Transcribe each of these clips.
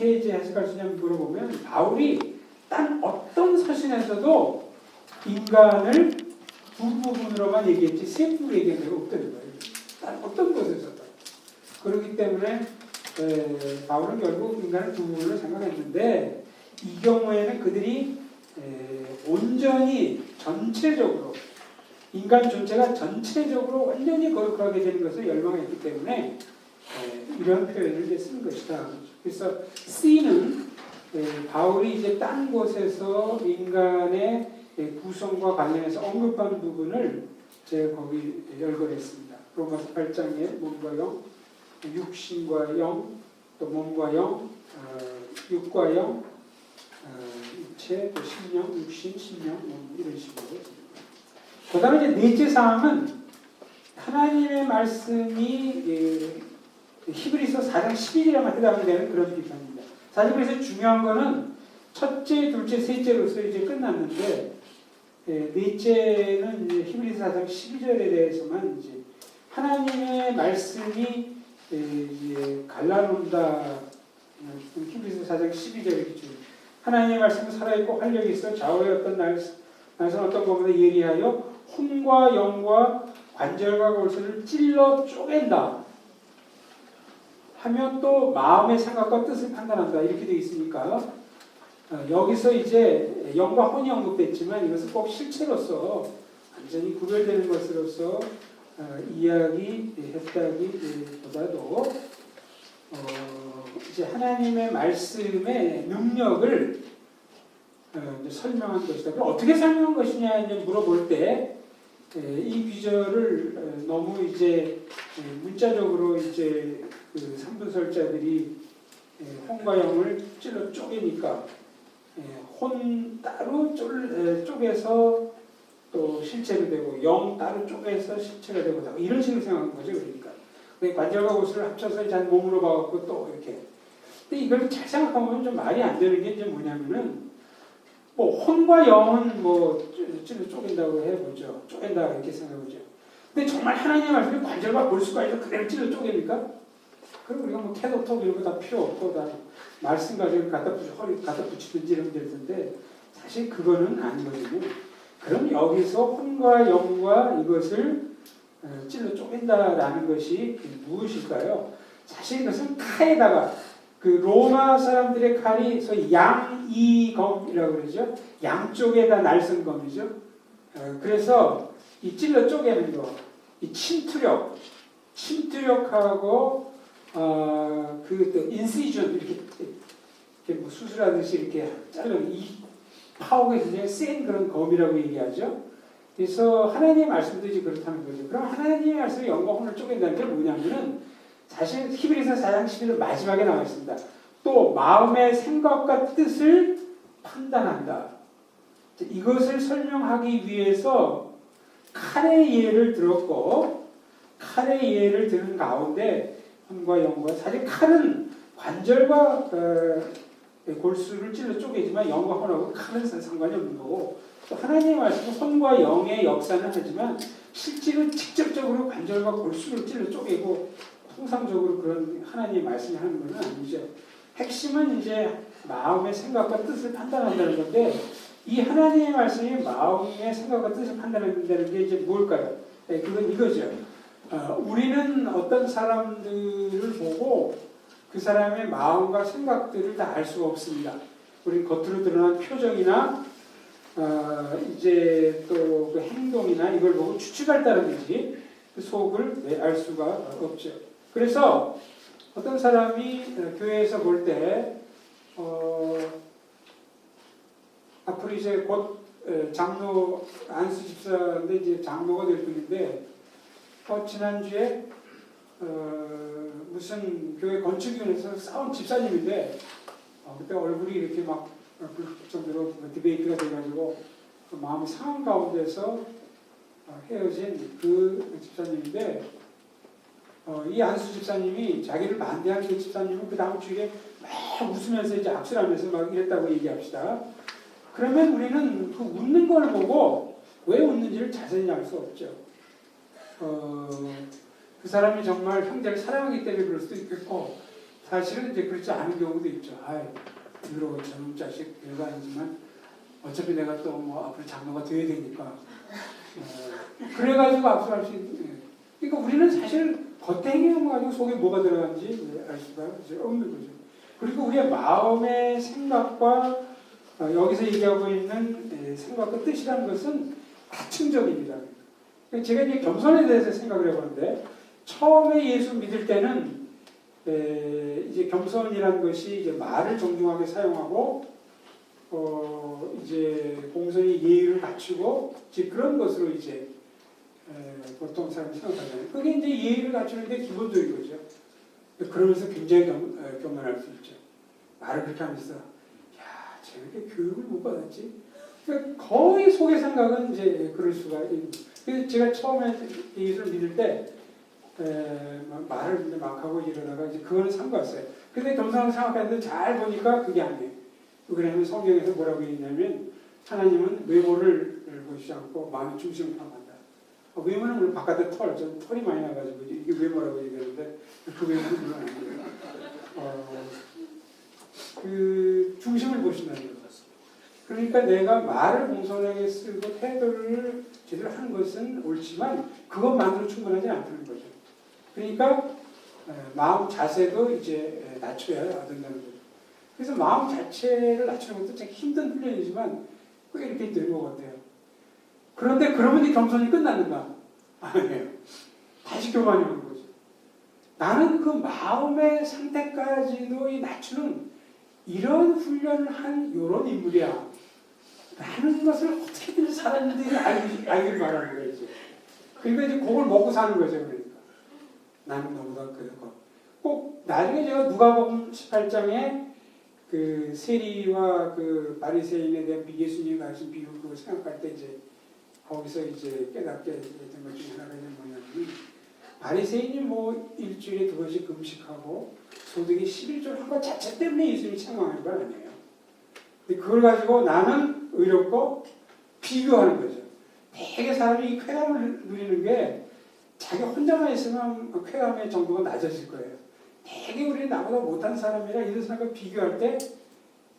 어떻게 이제 해석할 수 있냐면 물어보면 바울이 단 어떤 서신에서도 인간을 두 부분으로만 얘기했지 세 부분으로 얘기한 적이 없다는 거예요. 단 어떤 곳에서도. 그렇기 때문에 바울은 결국 인간을 두 부분으로 생각했는데 이 경우에는 그들이 온전히 전체적으로 인간 존재가 전체적으로 완전히 거룩하게 되는 것을 열망했기 때문에 이런 표현을 이제 쓴 것이다. 그래서 C는 바울이 이제 딴 곳에서 인간의 구성과 관련해서 언급한 부분을 제가 거기 열거했습니다. 로마서 8장에 몸과 영, 육신과 영, 또 몸과 영, 육과 영, 육체, 또 심령, 육신, 심령, 몸 이런 식으로. 그 다음에 이제 넷째 사항은 하나님의 말씀이 히브리서 4장 12절에만 해당되는 그런 비판입니다. 사실 그래서 중요한 거는 첫째, 둘째, 셋째로서 이제 끝났는데 넷째는 이제 히브리서 4장 12절에 대해서만 이제 하나님의 말씀이 이제 갈라놓는다. 히브리서 4장 12절에 기준. 하나님의 말씀은 살아있고 활력이 있어 좌우의 어떤 날선 어떤 것보다 예리하여 혼과 영과 관절과 골수를 찔러 쪼갠다. 하면 또 마음의 생각과 뜻을 판단한다. 이렇게 되어 있으니까 여기서 이제 영과 혼이 언급됐지만 이것은 꼭 실체로서 완전히 구별되는 것으로서 이야기했다기보다도 이제 하나님의 말씀의 능력을 이제 설명한 것이다. 그럼 어떻게 설명한 것이냐 이제 물어볼 때 이 구절을 너무 이제 문자적으로 이제 그 삼분설자들이 혼과 영을 찔러 쪼개니까 혼 따로 쪼개서 또 실체로 되고 영 따로 쪼개서 실체가 되고 이런 식으로 생각한 거죠. 그러니까 관절과 골수를 합쳐서 이제 한 몸으로 봐갖고 또 이렇게. 근데 이걸 잘 생각하면 좀 말이 안 되는 게 이제 뭐냐면은 뭐 혼과 영은 뭐 찔러 쪼갠다고 해보죠. 쪼갠다 이렇게 생각해보죠. 근데 정말 하나님의 말씀이 관절과 골수까지 그대로 찔러 쪼갭니까? 그럼 우리가 뭐 캐도톡 이런 거 다 필요 없고 다 말씀 가지고 허리 갖다 붙이든지 이러면 될 텐데 사실 그거는 아니거든요. 그럼 여기서 혼과 영과 이것을 찔러 쪼갠다라는 것이 무엇일까요? 사실 이것은 칼에다가 그 로마 사람들의 칼이 소위 양이검이라고 그러죠. 양쪽에다 날선 검이죠. 그래서 이 찔러 쪼개는 거, 이 침투력하고 그 인시전 이렇게 뭐 수술하듯이 이렇게 자르는 이 파워가 굉장히 센 그런 검이라고 얘기하죠. 그래서 하나님의 말씀도 이제 그렇다는 거죠. 그럼 하나님의 말씀이 영과 혼을 쪼갠다는 게 뭐냐면은 사실 히브리서 4장 11절 마지막에 나와 있습니다. 또 마음의 생각과 뜻을 판단한다. 이것을 설명하기 위해서 칼의 예를 들었고 칼의 예를 드는 가운데 혼과 영과 사실 칼은 관절과 골수를 찔러 쪼개지만 영과 혼하고 칼은 상관이 없는 거고 또 하나님의 말씀은 혼과 영의 역사는 하지만 실제로 직접적으로 관절과 골수를 찔러 쪼개고 통상적으로 그런 하나님의 말씀을 하는 것은 아니죠. 핵심은 이제 마음의 생각과 뜻을 판단한다는 건데 이 하나님의 말씀이 마음의 생각과 뜻을 판단한다는 게 이제 뭘까요? 그건 이거죠. 우리는 어떤 사람들을 보고 그 사람의 마음과 생각들을 다 알 수가 없습니다. 우리 겉으로 드러난 표정이나 이제 또 그 행동이나 이걸 보고 추측할 따르듯이 그 속을 알 수가 없죠. 그래서 어떤 사람이 교회에서 볼 때 앞으로 이제 곧 장로 안수 집사인데 이제 장로가 될 분인데 지난주에 무슨 교회 건축위원회에서 싸운 집사님인데 그때 얼굴이 이렇게 막 붉을 정도로 디베이트가 돼가지고 그 마음이 상한 가운데서 헤어진 그 집사님인데 이 안수 집사님이 자기를 반대하는 그 집사님은 그 다음 주에 막 웃으면서 이제 악수하면서 막 이랬다고 얘기합시다. 그러면 우리는 그 웃는 걸 보고 왜 웃는지를 자세히 알 수 없죠. 그 사람이 정말 형제를 사랑하기 때문에 그럴 수도 있겠고 사실은 이제 그렇지 않은 경우도 있죠. 아이, 들어 저놈 자식 별거 아니지만 어차피 내가 또 뭐 앞으로 장로가 돼야 되니까. 그래가지고 압수할 수 있는. 그러니까 우리는 사실 겉행위만 가지고 속에 뭐가 들어간지 알 수가 없는 거죠. 그리고 우리의 마음의 생각과 여기서 얘기하고 있는 생각과 뜻이라는 것은 다층적입니다. 제가 이제 겸손에 대해서 생각을 해보는데 처음에 예수 믿을 때는 이제 겸손이라는 것이 이제 말을 정중하게 사용하고 이제 공손히 예의를 갖추고 이제 그런 것으로 이제 보통 사람이 생각하잖아요. 그게 이제 예의를 갖추는 게 기본적인 거죠. 그러면서 굉장히 교만할 수 있죠. 말을 그렇게 하면서 야, 쟤왜 교육을 못 받았지? 그러니까 거의 속의 생각은 이제 그럴 수가 있는. 그래서 제가 처음에 예수를 믿을 때 말을 이제 막 하고 이러다가 이제 그거는 상관없어요. 근데 겸손하게 생각했는데 잘 보니까 그게 아니에요. 왜냐하면 성경에서 뭐라고 얘기냐면 하나님은 외모를 보시지 않고 마음의 중심을 파악한다. 외모는 물론 바깥에 털이 많이 나가지고 이게 외모라고 얘기하는데 그 외모는 물론 아니고요. 그 중심을 보신다는 거죠. 그러니까 내가 말을 공손하게 쓰고 태도를 제대로 하는 것은 옳지만 그것만으로 충분하지 않다는 거죠. 그러니까 마음 자세도 이제 낮춰야 된다는 거죠. 그래서 마음 자체를 낮추는 것도 참 힘든 훈련이지만 꽤 이렇게 되는 것 같아요. 그런데 그러면 이 겸손이 끝났는가? 아니에요. 다시 교만이 오는 거죠. 나는 그 마음의 상태까지도 이 낮추는 이런 훈련을 한 이런 인물이야. 라는 것을 어떻게든 사람들이 알길 바라는 거지. 그러니까 이제 그걸 먹고 사는 거죠. 그러니까. 나는 너보다 꼭 나중에 제가 누가복음 18장에 그 세리와 그 바리새인에 대한 예수님이 가르친 비유 그거 생각할 때 이제 거기서 이제 깨닫게 됐던 것 중에 하나가 뭐냐면 바리새인이 뭐 일주일에 2번씩 금식하고 소득이 11조를 한 것 자체 때문에 예수님이 책망하는 건 아니에요. 근데 그걸 가지고 나는 의롭고 비교하는 거죠. 되게 사람이 이 쾌감을 누리는 게 자기 혼자만 있으면 쾌감의 정도가 낮아질 거예요. 되게 우리 나보다 못한 사람이라 이런 사람과 비교할 때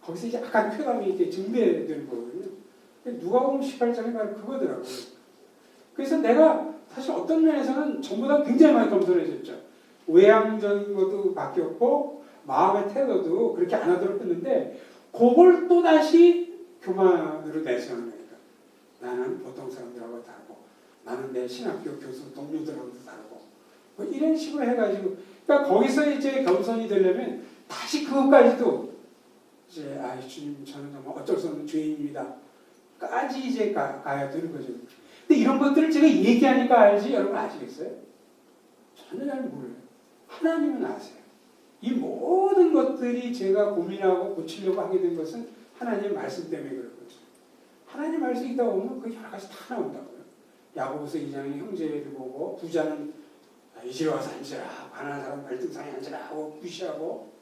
거기서 이제 약간 쾌감이 이렇게 증대되는 거거든요. 누가복음 18장이 바로 그거더라고요. 그래서 내가 사실 어떤 면에서는 전보다 굉장히 많이 겸손해졌죠. 외향적인 것도 바뀌었고 마음의 태도도 그렇게 안 하도록 했는데 그걸 또다시 교만으로 내세우는 거니까 나는 보통 사람들하고 다르고 나는 내 신학교 교수 동료들하고도 다르고 뭐 이런 식으로 해가지고 그러니까 거기서 이제 겸손이 되려면 다시 그것까지도 이제 주님 저는 정말 어쩔 수 없는 죄인입니다. 까지 이제 가야 되는 거죠. 근데 이런 것들을 제가 얘기하니까 알지 여러분 아시겠어요? 전혀 잘 몰라요. 하나님은 아세요. 이 모든 것들이 제가 고민하고 고치려고 하게 된 것은 하나님의 말씀 때문에 그런 거죠. 하나님 말씀이 있다 보면 그 여러 가지 다 나온다고요. 야고보서 2장의 형제를 보고 부자는 이리로 와서 앉으라, 가난한 사람 발등상에 앉으라 하고 무시하고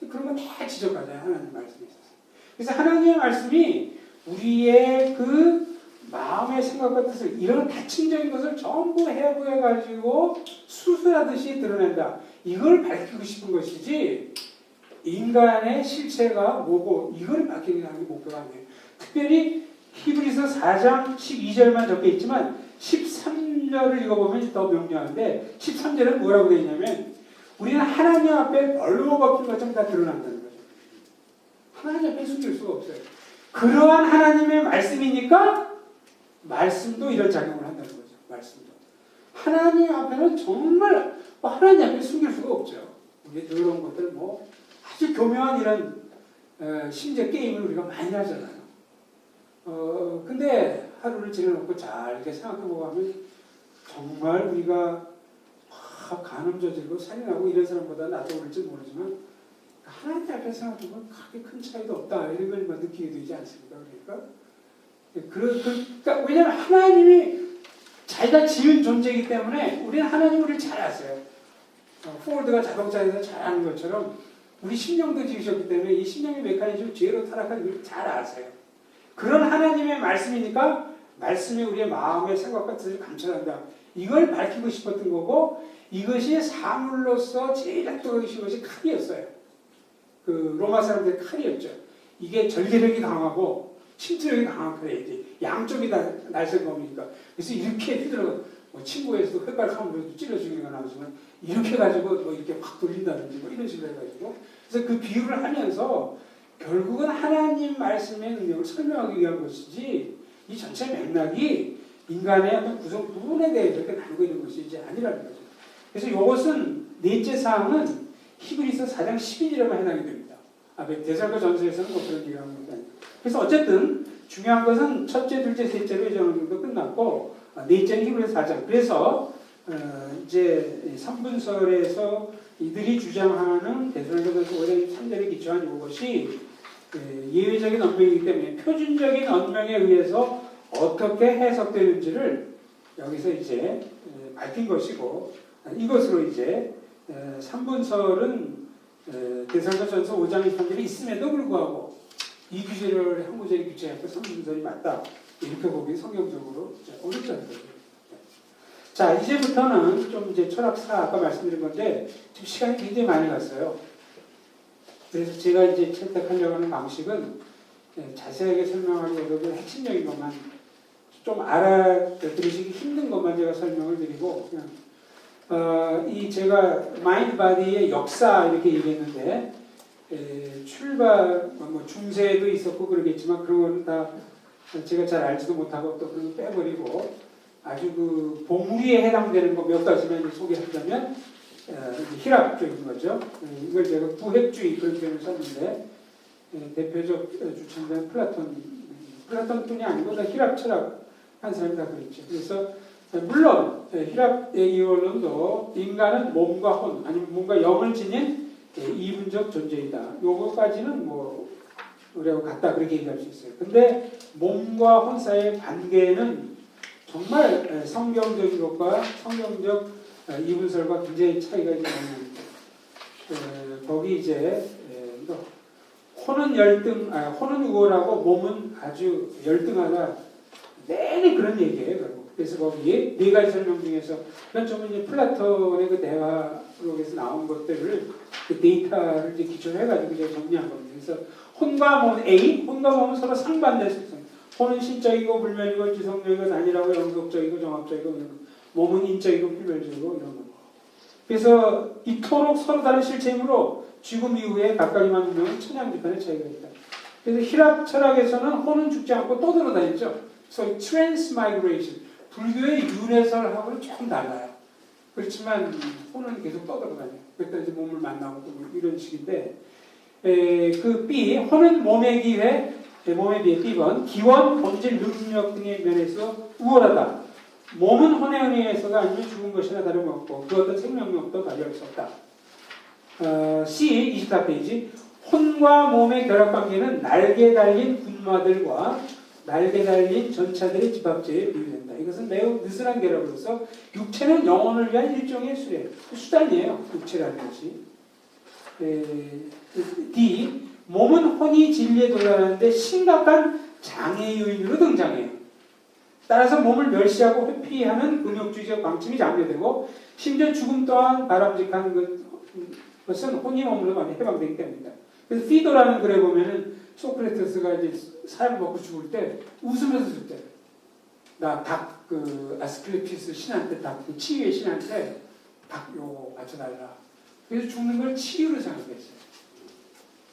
그런 거 다 지적하잖아요. 하나님 말씀에 있어서. 그래서 하나님의 말씀이 우리의 그 마음의 생각과 뜻을 이런 다층적인 것을 전부 해부해가지고 수술하듯이 드러낸다. 이걸 밝히고 싶은 것이지 인간의 실체가 뭐고 이걸 밝히는 게 목표가 아니에요. 특별히 히브리서 4장 12절만 적혀 있지만 13절을 읽어보면 더 명료한데 13절은 뭐라고 되어 있냐면 우리는 하나님 앞에 벌로 벗긴 것처럼 다 드러난다는 거죠. 하나님 앞에 숨길 수가 없어요. 그러한 하나님의 말씀이니까 말씀도 이런 작용을 한다는 거죠. 말씀도. 하나님 앞에는 정말 하나님 앞에 숨길 수가 없죠. 우리 더러운 것들 뭐 아주 교묘한 이런 심지어 게임을 우리가 많이 하잖아요. 근데 하루를 지내놓고 잘 이렇게 생각해보고 하면 정말 우리가 간음 저지르고 살인하고 이런 사람보다 나도 그럴지 모르지만 하나님 앞에 생각해보면 그렇게 큰 차이도 없다 이런 걸 느끼게 되지 않습니까? 그러니까 왜냐하면 하나님이 자기가 지은 존재이기 때문에 우리는 하나님을 잘 아세요. 포드가 자동차에서 잘 아는 것처럼 우리 심령도 지으셨기 때문에 이 심령의 메커니즘을 죄로 타락한 우리 잘 아세요. 그런 하나님의 말씀이니까 말씀이 우리의 마음의 생각과 뜻을 감춰낸다. 이걸 밝히고 싶었던 거고 이것이 사물로서 제일 약속하기 쉬운 것이 칼이었어요. 그 로마 사람들의 칼이었죠. 이게 절개력이 강하고 침투력이 강한 칼이에요. 양쪽이 다 날쌘검이니까. 그래서 이렇게 휘둘러 뭐 친구에서도 흑발하면 찔러 죽이거나 나오지만 이렇게 해가지고 뭐 이렇게 확 돌린다든지 뭐 이런 식으로 해가지고 그래서 그 비유를 하면서 결국은 하나님 말씀의 능력을 설명하기 위한 것이지 이 전체 맥락이 인간의 어떤 구성 부분에 대해서 이렇게 나누고 있는 것이 이제 아니라는 거죠. 그래서 이것은 넷째 사항은 히브리서 4장 10일이라면 해당이 됩니다. 데살로니가 전서에서는 뭐 그런 얘기를 하는 것도 아니고. 그래서 어쨌든 중요한 것은 첫째, 둘째, 셋째로 이제 어느 정도 끝났고 넷째는 히브리서 4장. 그래서 이제 3분설에서 이들이 주장하는 데살로니가서 5장 3절에 기초한 이것이 예외적인 언명이기 때문에 표준적인 언명에 의해서 어떻게 해석되는지를 여기서 이제 밝힌 것이고 이것으로 이제 3분설은 데살로니가전서 5장 23절이 있음에도 불구하고 이 규제를 한 구절이 규제하고 3분설이 맞다 이렇게 보기 성경적으로 어렵다는 거죠. 자, 이제부터는 좀 이제 철학사 아까 말씀드린 건데 지금 시간이 굉장히 많이 갔어요. 그래서 제가 이제 채택하려고 하는 방식은 자세하게 설명하기 어려운 핵심적인 것만 좀 알아들으시기 힘든 것만 제가 설명을 드리고 그냥 이 제가 마인드 바디의 역사 이렇게 얘기했는데 출발 뭐 중세도 있었고 그러겠지만 그런 거는 다 제가 잘 알지도 못하고 또 그런 거 빼버리고 아주 그 봉우리에 해당되는 거 몇 가지만 이제 소개하자면 희락적인 거죠. 이걸 제가 부핵주의 그런 표현을 썼는데 대표적 주창자는 플라톤뿐이 아니고 다 희락 철학 한 사람이 다 그랬죠. 그래서 물론 희락의 이론도 인간은 몸과 혼 아니면 몸과 영을 지닌 이분적 존재이다. 요거까지는 뭐 우리하고 같다 그렇게 얘기할 수 있어요. 근데 몸과 혼 사이의 관계는 정말 성경적인 것과 성경적 이분설과 굉장히 차이가 있는 거기 이제 혼은 혼은 우월하고 몸은 아주 열등하다. 내내 그런 얘기예요. 그래서 거기 네 가지 설명 중에서 그건 좀 이제 플라톤의 그 대화록에서 나온 것들을 그 데이터를 이제 기초로 해가지고 이제 정리한 겁니다. 그래서 혼과 몸 혼과 몸은 서로 상반된 속성. 혼은 신적이고 불멸이고 지성적이고 단일하고 영속적이고 종합적이고 몸은 인적이고 필멸적이고 이런 거. 그래서 이토록 서로 다른 실체이므로 죽음 이후에 각각이 만드는 천양지판의 차이가 있다. 그래서 희락 철학에서는 혼은 죽지 않고 또 돌아다녔죠. 그래서 transmigration, 불교의 윤회설하고는 조금 달라요. 그렇지만 혼은 계속 떠돌아다녀요. 그때 이제 몸을 만나고 또 이런 식인데 그 B, 혼은 몸의 기회 몸에 비해 B번 기원, 본질, 능력 등의 면에서 우월하다. 몸은 혼에 의해서가 아니면 죽은 것이나 다름없고 그 어떤 생명력도 발휘할 수 없다. C, 24페이지 혼과 몸의 결합관계는 날개 달린 군마들과 날개 달린 전차들의 집합제에 비유된다. 이것은 매우 느슨한 결합으로서 육체는 영혼을 위한 일종의 수단이에요. 육체라는 것이. D, 몸은 혼이 진리에 도달하는데 심각한 장애 요인으로 등장해요. 따라서 몸을 멸시하고 회피하는 근육주의적 방침이 장려되고 심지어 죽음 또한 바람직한 것은 혼이 몸으로 많이 해방되기 때문이다. 그래서 피도라는 글에 보면은 소크라테스가 이제 사람을 먹고 죽을 때 웃으면서 죽대. 나 닭 그 아스클레피스 신한테 닭 치유의 신한테 닭 요거 맞춰달라. 그래서 죽는 걸 치유로 생각했어요.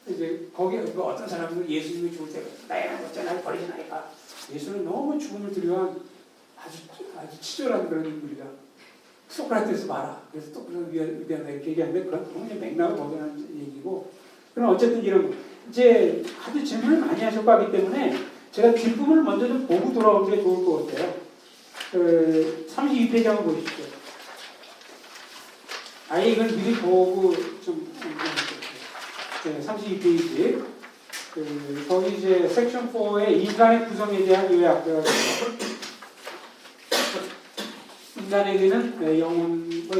이제 거기에 어떤 사람은 예수님이 죽을 때 나야 어째 날 버리지 나이까. 예수는 너무 죽음을 두려워한 아주 치졸한 그런 인물이다. 소크라테스 봐라. 그래서 또 그런 위대하다 이렇게 얘기하는데 그건 굉장히 맥락을 벗어난 얘기고. 그럼 어쨌든 이런 이제 아주 질문을 많이 하셨고 하기 때문에 제가 뒷부분을 먼저 좀 보고 돌아오는 게 좋을 것 같아요. 32페이지 한번 보십시오. 아예 이걸 미리 보고 좀 32페이지 거기 이제 섹션 4의 인간의 구성에 대한 요약 인간에게는 영혼과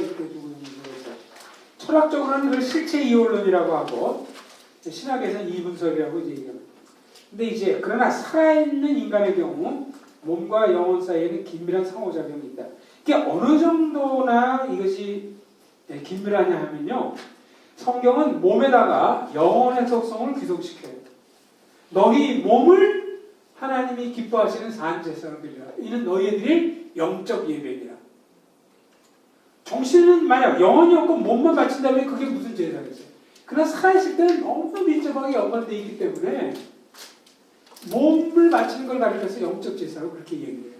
철학적으로는 이걸 실체 이론이라고 하고 신학에서는 이분설이라고 이제 얘기합니다. 근데 이제 그러나 살아있는 인간의 경우 몸과 영혼 사이에는 긴밀한 상호작용이 있다. 이게 어느 정도나 이것이 긴밀하냐 하면요. 성경은 몸에다가 영혼의 속성을 귀속시켜요. 너희 몸을 하나님이 기뻐하시는 산제사로 드리라. 이는 너희들이 영적 예배니라. 정신은 만약 영혼이 없고 몸만 바친다면 그게 무슨 제사겠어요? 그러나 살아있을 때는 너무 밀접하게 연관되어 있기 때문에 몸을 바치는 걸 가리켜서 영적 제사로 그렇게 얘기해요.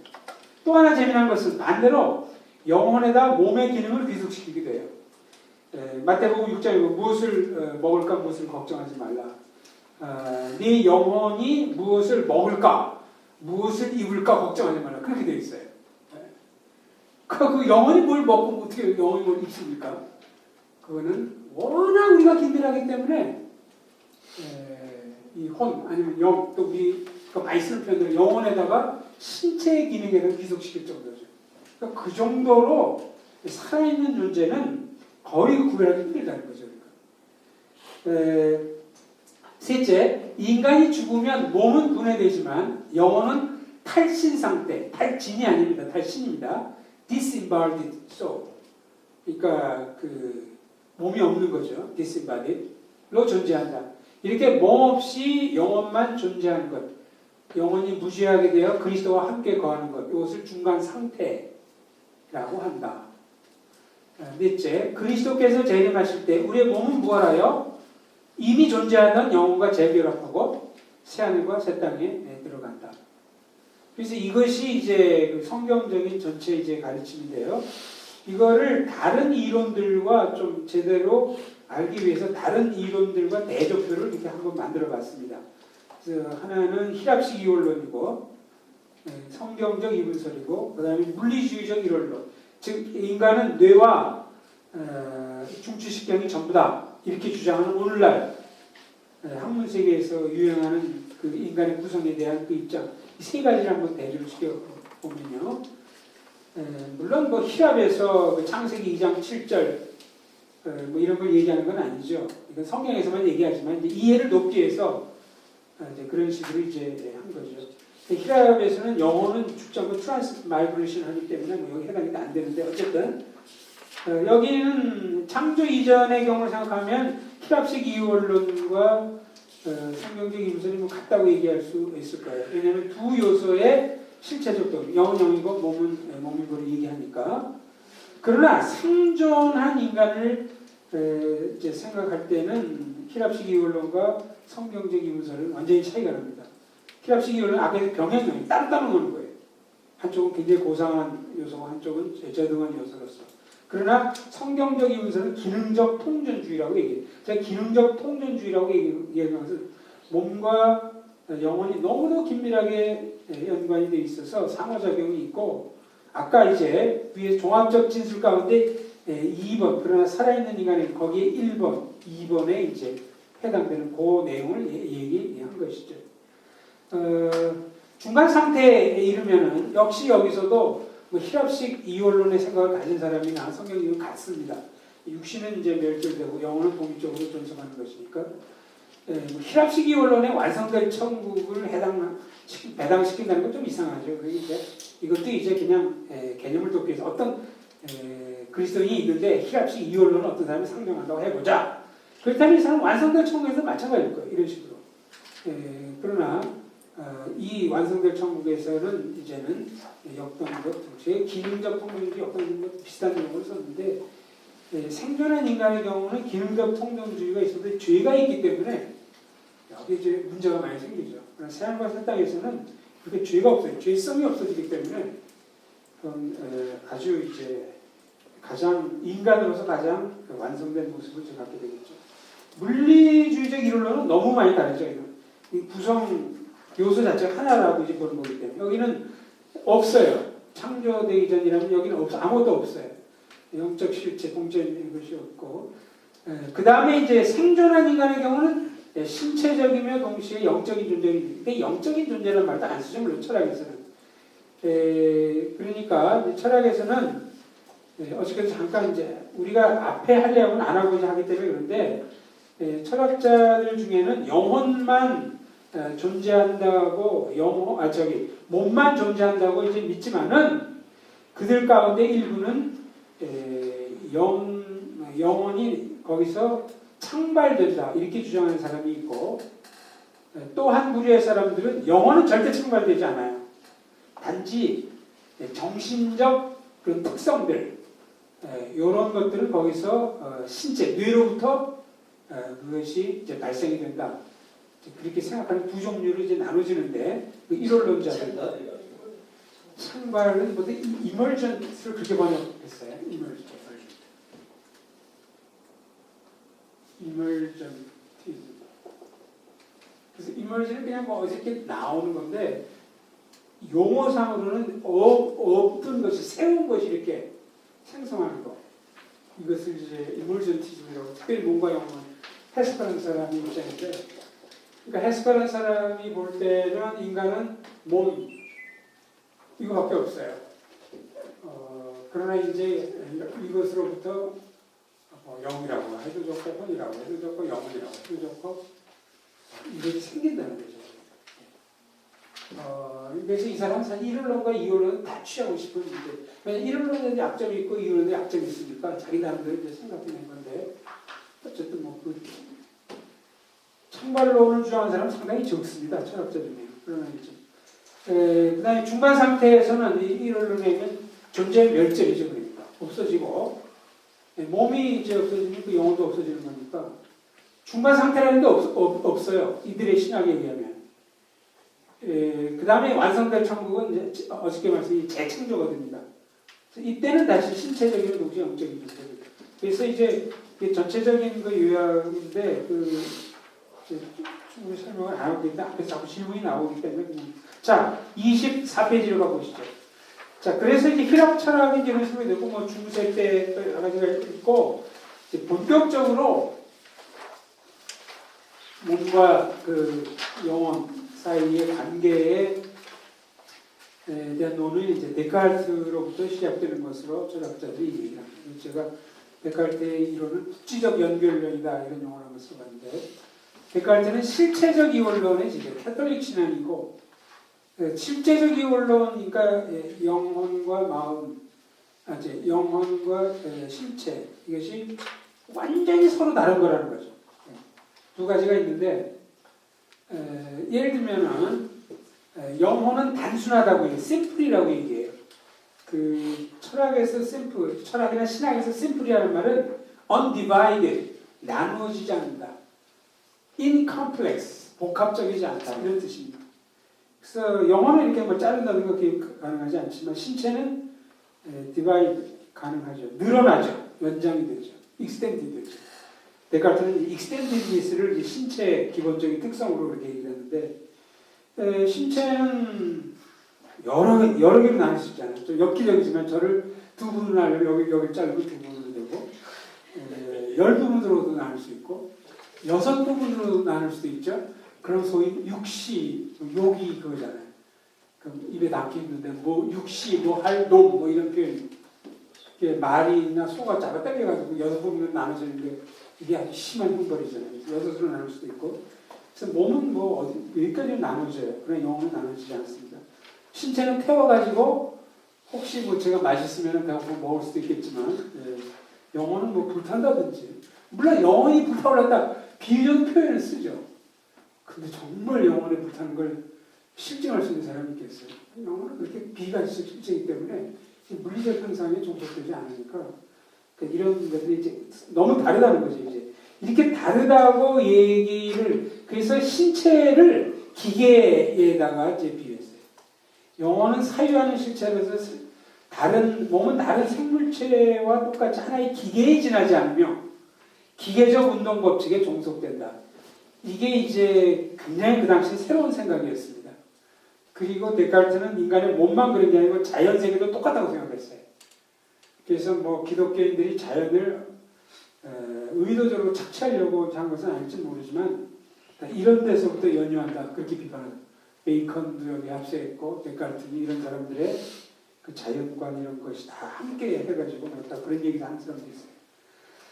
또 하나 재미난 것은 반대로 영혼에다 몸의 기능을 귀속시키기도 해요. 마태복음 6장에 무엇을 먹을까 무엇을 걱정하지 말라. 네 영혼이 무엇을 먹을까 무엇을 입을까 걱정하지 말라. 그렇게 되어 있어요. 그 영혼이 뭘 먹고 어떻게 영혼이 뭘 입습니까? 그거는 워낙 우리가 긴밀하기 때문에 이 혼 아니면 영 또 우리가 많이 쓰는 표현들 영혼에다가 신체의 기능에는 귀속시킬 정도죠. 그러니까 그 정도로 살아있는 존재는 거의 구별하기 힘들다는 거죠. 그러니까. 셋째, 인간이 죽으면 몸은 분해되지만 영혼은 탈신 상태, 탈진이 아닙니다. 탈신입니다. disembodied soul. 그러니까 그 몸이 없는 거죠. disembodied로 존재한다. 이렇게 몸 없이 영혼만 존재하는 것, 영혼이 무지하게 되어 그리스도와 함께 거하는 것, 이것을 중간 상태라고 한다. 넷째, 그리스도께서 재림하실 때 우리의 몸은 부활하여 이미 존재하던 영혼과 재결합하고 새하늘과 새 땅에 들어간다. 그래서 이것이 이제 성경적인 전체 이제 가르침인데요. 이거를 다른 이론들과 좀 제대로 알기 위해서 다른 이론들과 대조표를 이렇게 한번 만들어 봤습니다. 그래서 하나는 히랍식 이원론이고, 성경적 이분설이고, 그 다음에 물리주의적 이론론. 즉, 인간은 뇌와 중추식경이 전부다. 이렇게 주장하는 오늘날 학문 세계에서 유행하는 그 인간의 구성에 대한 그 입장. 이 세 가지를 한번 대조를 시켜보면요. 물론 뭐 히랍에서 창세기 2장 7절 뭐 이런 걸 얘기하는 건 아니죠. 이건 성경에서만 얘기하지만 이제 이해를 돕기 위해서 이제 그런 식으로 이제 한 거죠. 히랍에서는 영혼은 죽지 않고 트랜스 마이그레이션 하기 때문에 뭐 여기 해당이 안 되는데 어쨌든 여기는 창조 이전의 경우를 생각하면 히랍식 이원론과 성경적 이분설이 뭐 같다고 얘기할 수 있을 거예요. 왜냐하면 두 요소의 실체적 동 영은 영이고 몸은 몸인 거로 얘기하니까. 그러나 생존한 인간을 이제 생각할 때는 히랍식 이원론과 성경적 이분설은 완전히 차이가 납니다. 히랍식 이원론은 앞에서 병행론이 따로따로 노는 거예요. 한쪽은 굉장히 고상한 요소고 한쪽은 저등한 요소로서. 그러나 성경적 이분설은 기능적 통전주의라고 얘기해요. 제가 기능적 통전주의라고 얘기하는 것은 몸과 영혼이 너무도 긴밀하게 연관이 되어 있어서 상호작용이 있고, 아까 이제 위에 종합적 진술 가운데 2번, 그러나 살아있는 인간은 거기에 1번, 2번에 이제 해당되는 그 내용을 얘기한 것이죠. 중간 상태에 이르면은 역시 여기서도 뭐 히랍식 이원론의 생각을 가진 사람이나 성경이랑 같습니다. 육신은 이제 멸절되고 영혼은 독립적으로 존속하는 것이니까. 뭐 히랍식 이원론의 완성될 천국을 배당시킨다는 건 좀 이상하죠. 그러니까 이것도 이제 그냥 개념을 돕기 위해서 어떤 그리스도인이 있는데 히랍식 이원론은 어떤 사람이 상정한다고 해보자. 그렇다면 이 사람은 완성될 천국에서 마찬가지일 거예요. 이런 식으로. 그러나 이 완성될 천국에서는 이제는 역동적, 제 기능적 통전주의, 역동적 비슷한 용어를 썼는데 생존한 인간의 경우는 기능적 통전주의가 있어도 죄가 있기 때문에 여기 이제 문제가 많이 생기죠. 그러나 새하늘과 새 땅에서는 그렇게 죄가 없어요. 죄성이 없어지기 때문에 아주 이제 가장 인간으로서 가장 완성된 모습을 갖게 되겠죠. 물리주의적 이론로는 너무 많이 다르죠. 이 구성 요소 자체가 하나라고 이제 보는 거기 때문에 여기는 없어요. 창조되기 전이라면 여기는 아무것도 없어요. 영적 실체, 공적인 것이 없고, 그 다음에 이제 생존한 인간의 경우는 신체적이며 동시에 영적인 존재입니다. 근데 영적인 존재라는 말도 안 쓰죠, 물론 철학에서는. 그러니까 철학에서는 어쨌든 잠깐 이제 우리가 앞에 하려고는 안 하고 이제 하기 때문에 그런데 철학자들 중에는 영혼만 존재한다고 몸만 존재한다고 이제 믿지만은 그들 가운데 일부는 영혼이 거기서 창발된다 이렇게 주장하는 사람이 있고 또 한 무리의 사람들은 영혼은 절대 창발되지 않아요. 단지 정신적 그 특성들 이런 것들은 거기서 신체 뇌로부터 그것이 이제 발생이 된다. 그렇게 생각하는 두 종류로 이제 나눠지는데 그 일원론자들 창발은 보통 이멀전트를 그렇게 번역했어요. 이멀전티즘. 그래서 이멀전은 그냥 뭐 어떻게 나오는 건데 용어상으로는 없던 것이 새로운 것이 이렇게 생성하는 거. 이것을 이제 이멀전티즘이라고 특별히 몸과 영혼 헤스퍼라는 사람이 입장인데 그러니까 헤스퍼라는 사람이 볼 때는 인간은 몸 이거밖에 없어요. 그러나 이제 이것으로부터 영이라고 해도 좋고 혼이라고 해도 좋고 영혼이라고 해도 좋고 이것이 생긴다는 거죠. 그래서 이 사람은 사실 이론론과 이론론은 다 취하고 싶은 문제. 왜냐하면 이론론에 약점이 있고 이론에 약점이 있으니까 자기 나름대로 이제 생각해낸 건데 어쨌든 뭐 그 창발론을 주장하는 사람은 상당히 적습니다. 철학자 중에. 그러나 이제 그 다음에 중간 상태에서는 이 이론론에 있는 존재의 멸절이죠. 그러니까 없어지고 몸이 이제 없어지면 그 영혼도 없어지는 거니까 중간 상태라는 게 없어요. 이들의 신학에 의하면. 그 다음에 완성될 천국은 이제 어저께 말씀이 재창조가 이때는 다시 신체적인 동시에 영적인 존재입니다. 그래서 이제 전체적인 그 요약인데 충분히 설명을 안 하고 있는데 앞에서 자꾸 질문이 나오기 때문에 자 24페이지로 가보시죠. 자 그래서 이제 희락 철학이 이제 이런 식으로 되고 뭐 중세 때 여러 가지가 있고 이제 본격적으로 몸과 그 영혼 사이의 관계에 대한 논의는 이제 데카르트로부터 시작되는 것으로 철학자들이 얘기합니다. 제가 데카르트의 이론은 국지적 연결론이다 이런 용어를 한번 써봤는데 데카르트는 실체적 이원론의 이제 캐톨릭 신앙이고 실제적 이원론 그러니까 영혼과 마음, 영혼과 실체 이것이 완전히 서로 다른 거라는 거죠. 두 가지가 있는데 예를 들면은 영혼은 단순하다고 해요. 심플이라고 얘기해요. 그 철학에서 심플, 철학이나 신학에서 심플이라는 말은 undivided, 나누어지지 않는다. incomplex, 복합적이지 않다. 이런 뜻입니다. 그래서 영혼은 이렇게 뭐 자른다는 거 가능하지 않지만 신체는 divide 가능하죠. 늘어나죠. 연장이 되죠. extended 되죠. 데카르트는 extendedness를 신체의 기본적인 특성으로 그렇게 얘기했는데 신체는 여러 개로 나눌 수 있잖아요. 좀 엽기적이지만 저를 두 부분으로 나누면 여기 자르고 두 부분으로 되고 10부분으로도 나눌 수 있고 6부분으로 나눌 수도 있죠. 그럼 소위 육시, 욕이 그거잖아요. 그럼 입에 담기 있는데 뭐 육시, 뭐 할, 놈 뭐 이런 표현 말이나 소가 잡아 당겨가지고 6부분으로 나눠지는데 이게 아주 심한 흉벌이잖아요. 6으로 나눌 수도 있고 그래서 몸은 뭐 여기까지는 나눠져요. 그러나 영혼은 나눠지지 않습니다. 신체는 태워가지고 혹시 뭐 제가 맛있으면 배고프면 먹을 수도 있겠지만 영혼은 뭐 불탄다든지 물론 영혼이 불타올랐다 비유적 표현을 쓰죠. 근데 정말 영혼에 불타는 걸 실증할 수 있는 사람이 있겠어요. 영혼은 그렇게 비가지적 실제이기 때문에 물리적 현상에 종속되지 않으니까 그러니까 이런 것들이 이제 너무 다르다는 거죠. 이제 이렇게 다르다고 얘기를 그래서 신체를 기계에다가 이제 비유했어요. 영혼은 사유하는 실체로서 몸은 다른 생물체와 똑같이 하나의 기계에 지나지 않으며 기계적 운동 법칙에 종속된다. 이게 이제 굉장히 그 당시 새로운 생각이었습니다. 그리고 데카르트는 인간의 몸만 그런 게 아니고 자연 세계도 똑같다고 생각했어요. 그래서 뭐 기독교인들이 자연을 의도적으로 착취하려고 한 것은 아닐지 모르지만 이런 데서부터 연유한다 그렇게 비판한다. 베이컨도 여기 합세했고 데카르트니 이런 사람들의 그 자연관 이런 것이 다 함께 해가지고 그렇다 그런 얘기도 하는 사람도 있어요.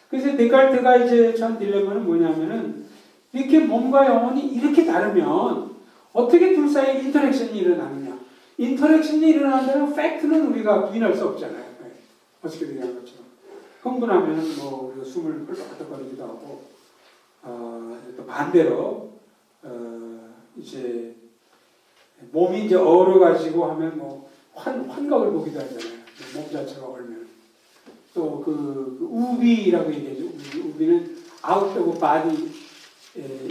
그래서 데카르트가 이제 전 딜레마는 뭐냐면은 이렇게 몸과 영혼이 이렇게 다르면 어떻게 둘 사이에 인터랙션이 일어나느냐. 인터랙션이 일어난다는 팩트는 우리가 부인할 수 없잖아요. 어떻게 얘기한 것처럼. 흥분하면 뭐 우리가 숨을 헐떡헐떡거리기도 하고 또 반대로 이제 몸이 이제 얼어가지고 하면 뭐 환각을 보기도 하잖아요. 몸 자체가 얼면 또 그 우비라고 얘기하죠. 우비는 out of body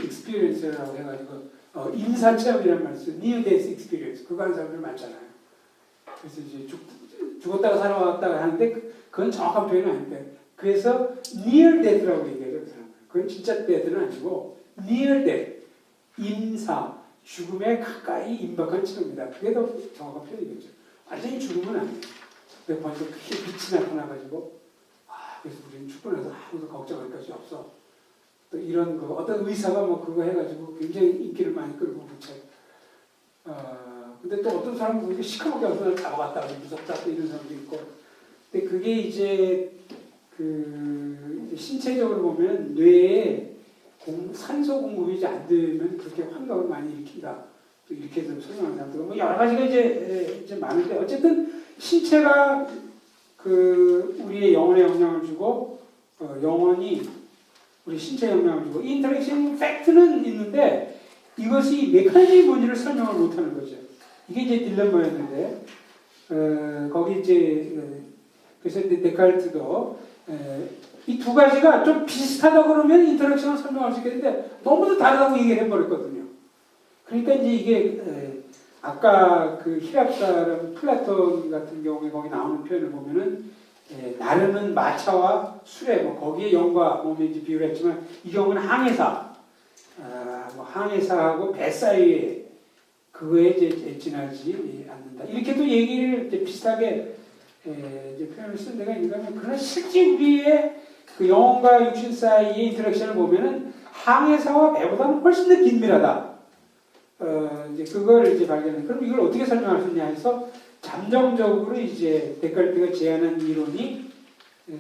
experience라고 해가지고 임사 체험이라는 말을 써요. near death experience 그거 하는 사람들 많잖아요. 그래서 이제 죽었다가 살아왔다가 하는데 그건 정확한 표현은 아닌데 그래서 near death라고 얘기하죠. 그 사람들. 그건 진짜 death는 아니고 near death 임사 죽음에 가까이 임박한 체험이다. 그게 더 정확한 표현이겠죠. 완전히 죽음은 아니에요. 근데 벌써 크게 빛이 나타나가지고 그래서 우리는 죽고 나서 아무도 걱정할 것이 없어. 또 이런 거 어떤 의사가 뭐 그거 해가지고 굉장히 인기를 많이 끌고 그 책. 근데 또 어떤 사람은 그렇게 시커멓게 와서 날 잡아갔다 무섭다 또 이런 사람도 있고. 근데 그게 이제 그 신체적으로 보면 뇌에 산소 공급이 이제 안 되면 그렇게 환각을 많이 일으킨다. 또 이렇게 좀 설명하는 사람들 뭐 여러 가지가 이제 많은데 어쨌든 신체가 그 우리의 영혼에 영향을 주고 영혼이 우리 신체에 영향을 주고 인터랙션 팩트는 있는데 이것이 메커니즘이 뭔지를 설명을 못하는 거죠. 이게 이제 딜레마였는데 거기 이제 그래서 이제 데카르트도 이 두 가지가 좀 비슷하다 그러면 인터랙션을 설명할 수 있겠는데 너무도 다르다고 얘기를 해버렸거든요. 그러니까 이제 이게 아까 그 히랍 사람 플라톤 같은 경우에 거기 나오는 표현을 보면은 나르는 마차와 수레 뭐 거기에 영과 몸에 이제 비유를 했지만 이 경우는 항해사 뭐 항해사하고 배 사이에 그거에 이제 지나지 않는다. 이렇게도 얘기를 이제 비슷하게 이제 표현을 쓴 데가 있는가 하면 그러나 실제 우리의 그 영혼과 육신 사이의 인터랙션을 보면은 항해사와 배보다는 훨씬 더 긴밀하다. 이제 그걸 이제 발견해. 그럼 이걸 어떻게 설명할 수 있냐 해서 잠정적으로 이제 데카르트가 제안한 이론이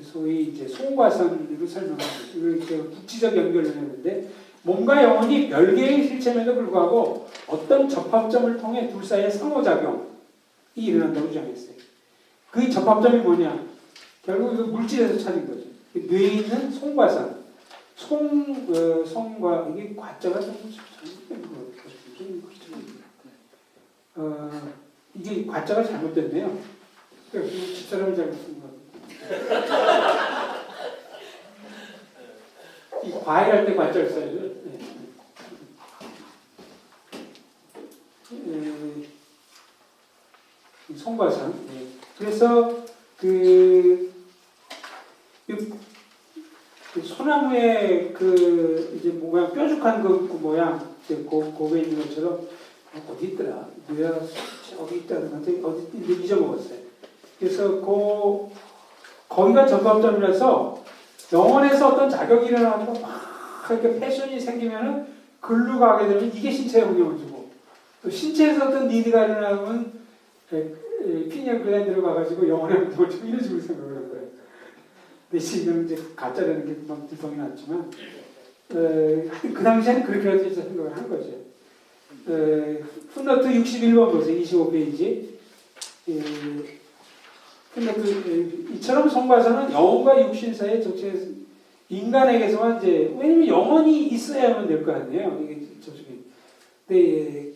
소위 이제 송과선으로 설명합니다. 이걸 국지적 연결을 했는데 몸과 영혼이 별개의 실체임에도 불구하고 어떤 접합점을 통해 둘 사이의 상호작용이 일어난다고 주장했어요. 그 접합점이 뭐냐? 결국 그 물질에서 찾은 거죠. 뇌에 있는 송과선. 송과 이게 과자가 이게 과자가 잘못됐네요. 그러니까 집사람이 잘못 쓴 거. 이 과일할 때 과자를 써야죠. 송과선. 그래서 그 소나무의 그 이제 모양 뾰족한 그 모양 고개 있는 것처럼 어디 있더라? 누가 저기 있다는 건데 어디 잊어먹었어요. 그래서 거기가 접합점이라서 영혼에서 어떤 자격이 일어나고 막 이렇게 패션이 생기면은 글로 가게 되면 이게 신체에 영향을 주고 또 신체에서 어떤 니드가 일어나면 피니얼 글랜드로 가가지고 영혼에 영향을 주고 이런 식으로 생각을 한 거예요. 근데 지금 이제 가짜라는 게 막 들통이 났지만 그 당시에는 그렇게 해서 생각을 한 거죠. 풋노트 61번 보세요. 25페이지. 이처럼 송과선은 영혼과 육신 사이의 적체에서 인간에게서만 이제 왜냐면 영혼이 있어야만 될 거 아니에요. 이게 저쪽에. 근데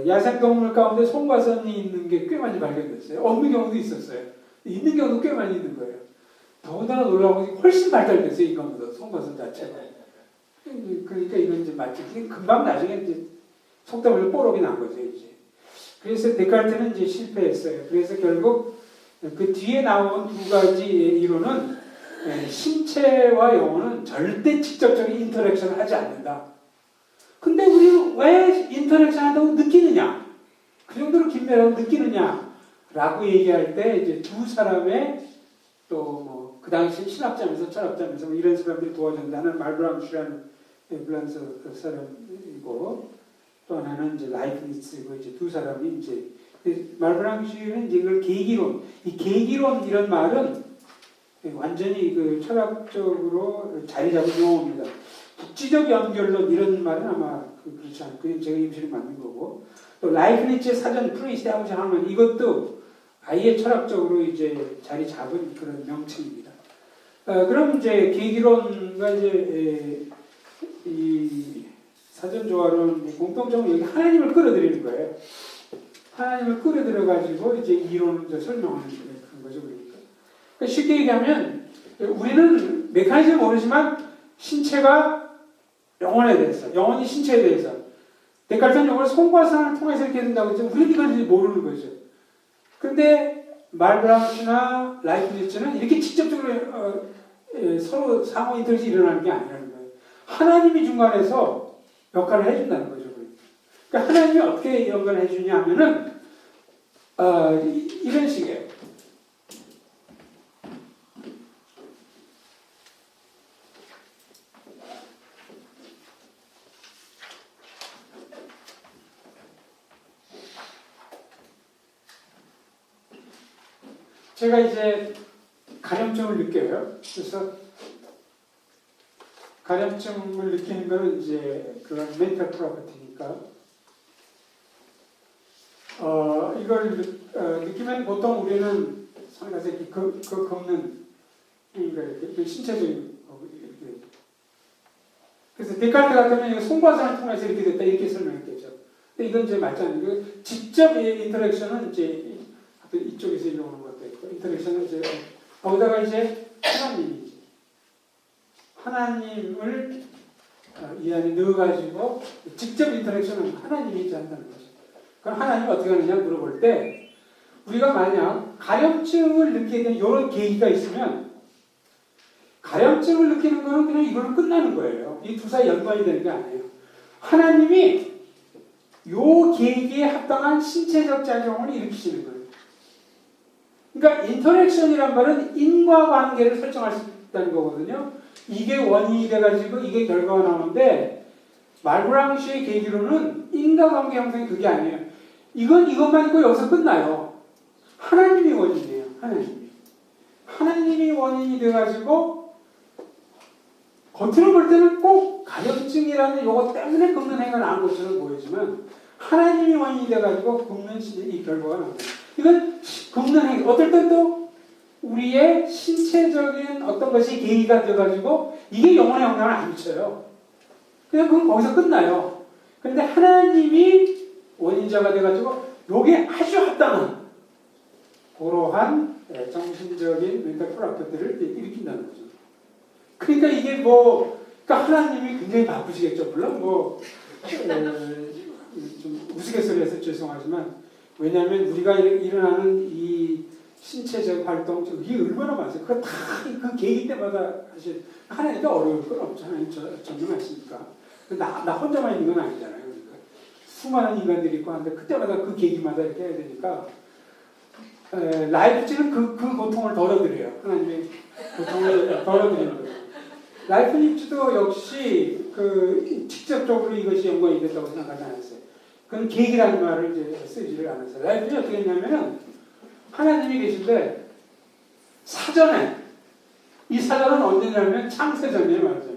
야생동물 가운데 송과선이 있는 게 꽤 많이 발견됐어요. 없는 경우도 있었어요. 있는 경우도 꽤 많이 있는 거예요. 더군다나 놀라운 것이 훨씬 발달됐어요. 인간보다 송과선 자체가. 그러니까 이건 이제 맞지. 금방 나중에 이제 속담으로 뽀록이 난 거죠, 이제. 그래서 데카르트는 이제 실패했어요. 그래서 결국 그 뒤에 나온 두 가지 이론은 신체와 영혼은 절대 직접적인 인터랙션을 하지 않는다. 근데 우리는 왜 인터랙션 한다고 느끼느냐? 그 정도로 긴밀하고 느끼느냐? 라고 얘기할 때 이제 두 사람의 또 그 당시 신학자면서 철학자면서 이런 사람들이 도와준다는 말브람슈라는 플란스 사람이고 또 하나는 이제 라이프니츠고 이제 두 사람이 이제 말브람슈는 이제 이걸 계기론 이 계기론 이런 말은 완전히 그 철학적으로 자리 잡은 용어입니다. 국지적 연결론 이런 말은 아마 그렇지 않고 그냥 제가 임시로 만든 거고 또 라이프니츠의 사전 프리스테하우스 하면 이것도 아예 철학적으로 이제 자리 잡은 그런 명칭입니다. 그럼 이제 계기론과 이제 이 사전 조화론 공통점은 여기 하나님을 끌어들이는 거예요. 하나님을 끌어들여 가지고 이제 이론을 이제 설명하는 그런 거죠, 그러니까. 쉽게 얘기하면 우리는 메커니즘을 모르지만 신체가 영혼에 대해서, 영혼이 신체에 대해서 데카르트는 이걸 손과 상을 통해서 이렇게 된다고 했죠. 우리는 이걸 모르는 거죠. 근데 말브라우스나 라이프니츠는 이렇게 직접적으로 서로 상호 인터랙션이 일어나는 게 아니라는 거예요. 하나님이 중간에서 역할을 해준다는 거죠. 그러니까 하나님이 어떻게 역할을 해주냐 하면은 이런 식이에요. 제가 이제 가려움증을 느껴요. 그래서 가려움증을 느끼는 거는 이제 그런 멘탈 프로퍼티니까 이걸 느끼면 보통 우리는 손에 가서 이렇게 걷는 이렇게 신체적인 이렇게. 그래서 데카르트 같으면 이거 손과상을 통해서 이렇게 됐다 이렇게 설명했겠죠. 근데 이건 이제 맞지 않아요. 직접 인터랙션은 이제 이쪽에서 이루어오는 것도 있고 인터랙션은 이제 거기다가 이제 하나님을 이 안에 넣어가지고 직접 인터랙션은 하나님이 이제 한다는 거죠. 그럼 하나님이 어떻게 하느냐 물어볼 때 우리가 만약 가려움증을 느끼게 되는 이런 계기가 있으면 가려움증을 느끼는 거는 그냥 이걸로 끝나는 거예요. 이 두 사이 연관이 되는 게 아니에요. 하나님이 요 계기에 합당한 신체적 작용을 일으키시는 거예요. 그러니까 인터랙션이란 말은 인과관계를 설정할 수 있다는 거거든요. 이게 원인이 돼가지고 이게 결과가 나오는데 말브랑시의 계기로는 인과관계 형성이 그게 아니에요. 이건 이것만 있고 여기서 끝나요. 하나님이 원인이에요. 하나님이 원인이 돼가지고 겉으로 볼 때는 꼭 가려움증이라는 요거 때문에 긁는 행위가 나온 것처럼 보이지만 하나님이 원인이 돼가지고 긁는 이 결과가 나옵니다. 이건 긁는 행위. 어떨 땐 또 우리의 신체적인 어떤 것이 계기가 돼가지고 이게 영혼에 영향을 안 미쳐요. 그냥 그건 거기서 끝나요. 그런데 하나님이 원인자가 돼가지고 요게 아주 합당한 그러한 정신적인 멘탈 프로퍼티를 일으킨다는 거죠. 그러니까 이게 그러니까 하나님이 굉장히 바쁘시겠죠. 물론 좀 우스갯소리해서 죄송하지만 왜냐하면 우리가 일어나는 이 신체적 활동 이게 얼마나 많아요. 그거 다 그 계기 때마다 사실 하나니까 어려울 건 없잖아요. 전념하시니까. 나 혼자만 있는 건 아니잖아요. 그러니까 수많은 인간들이 있고 하는데 그때마다 그 계기마다 이렇게 해야 되니까 라이프치는 그 고통을 덜어드려요. 하나님의 고통을 덜어드리는 거예요. 라이프니츠도 역시 직접적으로 이것이 연관이 됐다고 생각하지 않았어요. 그건 계기라는 말을 이제 쓰지를 않았어요. 라이프니츠 어떻게 했냐면은 하나님이 계신데 사전에 이 사전은 언제냐면 창세전에 말하잖아요.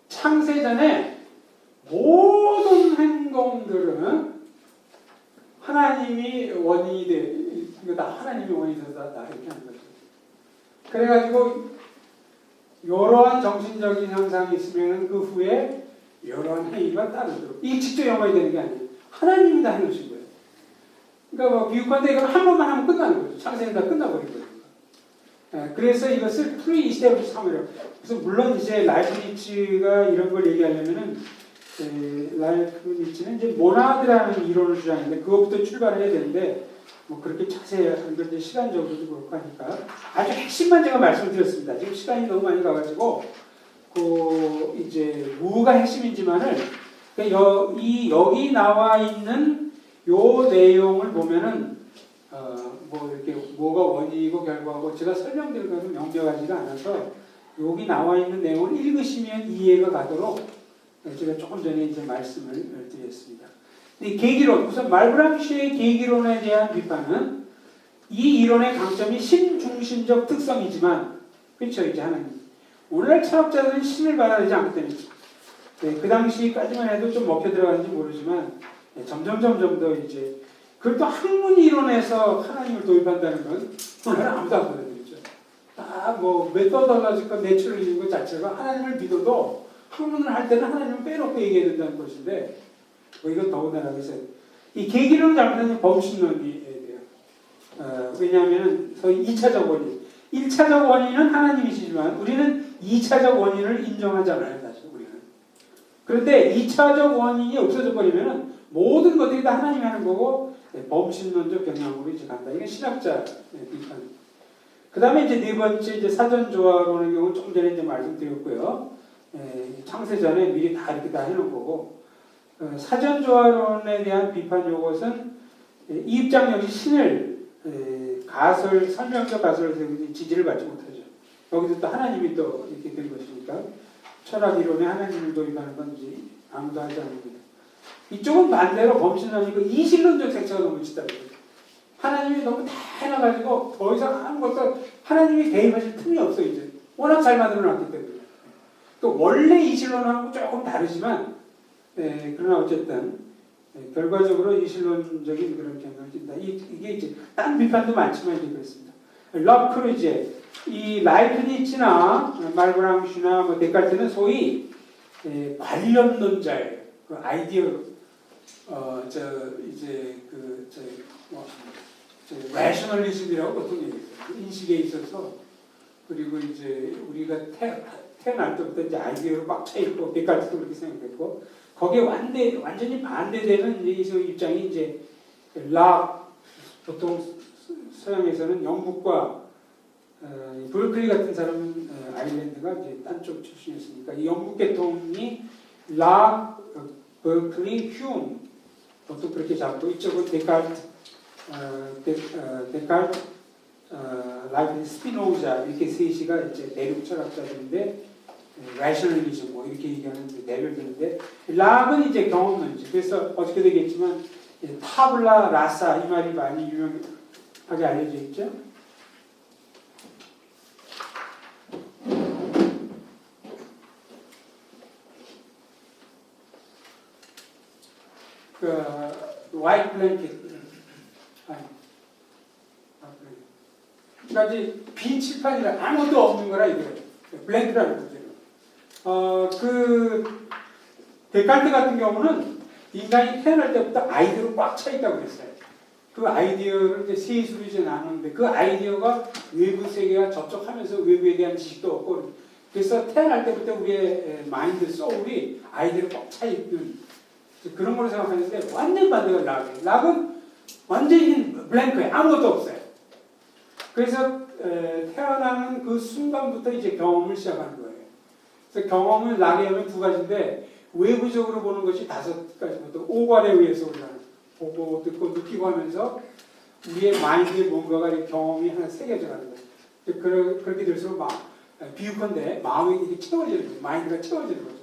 창세전에 모든 행동들은 하나님이 원인이 이거 다 하나님이 원인이 되다 이렇게 하는 거죠. 그래가지고 이러한 정신적인 현상이 있으면 그 후에 이러한 행위가 따르도록 이게 직접 연관이 되는 게 아니에요. 하나님이 다 해놓으신 거예요. 그러니까 비유컨대 이걸 한 번만 하면 끝나는 거죠. 창세는 다 끝나버린 거예요. 그래서 이것을 프리-이스테블리시 사무력. 그래서 물론 이제 라이프니츠가 이런 걸 얘기하려면은 라이프니츠는 이제 모나드라는 이론을 주장했는데 그것부터 출발해야 되는데 그렇게 자세한 걸 이제 시간적으로도 그렇고 하니까 아주 핵심만 제가 말씀드렸습니다. 지금 시간이 너무 많이 가가지고 이제 뭐가 핵심인지만을 여기 나와 있는 요 내용을 보면은 이렇게 뭐가 원인이고 결과고 제가 설명드린 것은 명료하지가 않아서 여기 나와 있는 내용을 읽으시면 이해가 가도록 제가 조금 전에 이제 말씀을 드렸습니다. 이 계기론, 우선 말브랑시의 계기론에 대한 비판은 이 이론의 강점이 신중심적 특성이지만, 그렇죠, 이제 하나님. 오늘날 철학자들은 신을 받아들이지 않기 때문이죠. 그 당시까지만 해도 좀 먹혀 들어가는지 모르지만, 점점 더 이제, 그걸 또 학문 이론에서 하나님을 도입한다는 건 오늘날 아무도 안 받아들이죠. 뭐 메토돌로지컬 내추럴리즘 것 자체가 하나님을 믿어도 학문을 할 때는 하나님을 빼놓고 얘기해야 된다는 것인데 뭐 이건 더군다나 그래서 이 계기론을 잘못하면 범신론이 돼요. 왜냐하면 소위 2차적 원인, 1차적 원인은 하나님이시지만 우리는 2차적 원인을 인정하잖아요, 사실 우리는. 그런데 2차적 원인이 없어져 버리면은 모든 것들이 다 하나님이 하는 거고 범신론적 경향으로 이제 간다. 이게 신학자 비판. 그 다음에 이제 네 번째 이제 사전조화론의 경우는 좀 전에 이제 말씀드렸고요. 창세전에 미리 다 이렇게 다 해놓은 거고 사전조화론에 대한 비판 요것은 이 입장 역시 신을 설명적 가설을 세우고 지지를 받지 못하죠. 여기서 또 하나님이 또 이렇게 된 것이니까 철학 이론에 하나님을 도입하는 건 이제 아무도 하지 않습니다. 이쪽은 반대로 범신론이고 이신론적 색채가 너무 짙다는 거죠. 하나님이 너무 다 해놔가지고 더 이상 아무것도 하나님이 개입하실 틈이 없어 이제. 워낙 잘 만들어놨기 때문에. 또 원래 이신론하고 조금 다르지만 그러나 어쨌든 결과적으로 이신론적인 그런 경향을 띈다. 이게 이제 딴 비판도 많지만 이제 그렇습니다. 러크루제, 이 라이프니츠나 말브랑슈나 뭐 데카르트는 소위 관념론자예요. 그 아이디어 레셔널리즘이라고 보통 얘기해요. 인식에 있어서 그리고 이제 우리가 태어날 때부터 이제 아이디어로 꽉 차 있고 데카르트도 그렇게 생각했고 거기에 완전히 반대되는 이제 입장이 이제 보통 서양에서는 영국과 berkeley 같은 사람은 아일랜드가 이제 딴 쪽 출신이었으니까 이 영국 계통이 berkeley, 휴움 보통 그렇게 잡고 이쪽은 데카르트, 라이프, 스피노자 이렇게 셋이가 이제 내륙 철학자들인데 rationalism 뭐 이렇게 얘기하는 내별들인데 락은 이제 경험론이지. 그래서 어떻게 되겠지만 타블라 라사 이 말이 많이 유명하게 알려져 있죠. white blanket 그러니까 빈 칠판이라 아무도 없는 거라 이거예요. 블랭크라는 거죠. 데카르트 같은 경우는 인간이 태어날 때부터 아이디어로 꽉 차 있다고 그랬어요. 그 아이디어를 이제 셋으로 이제 나누는데 그 아이디어가 외부 세계와 접촉하면서 외부에 대한 지식도 없고 그래서 태어날 때부터 우리의 마인드, 소울이 아이디어로 꽉 차 있는 그런 걸로 생각하는데 완전 반대가 락이에요. 락은 완전히 블랭크예요. 아무것도 없어요. 그래서 태어나는 그 순간부터 이제 경험을 시작하는 거예요. 그래서 경험을 락에 하면 두 가지인데 외부적으로 보는 것이 5가지부터 오관에 의해서 올라가는 보고 듣고 느끼고 하면서 우리의 마인드에 뭔가가 경험이 하나 새겨져 가는 거예요. 그렇게 될수록 비유컨대 마음이 이렇게 채워지는 거예요. 마인드가 채워지는 거죠.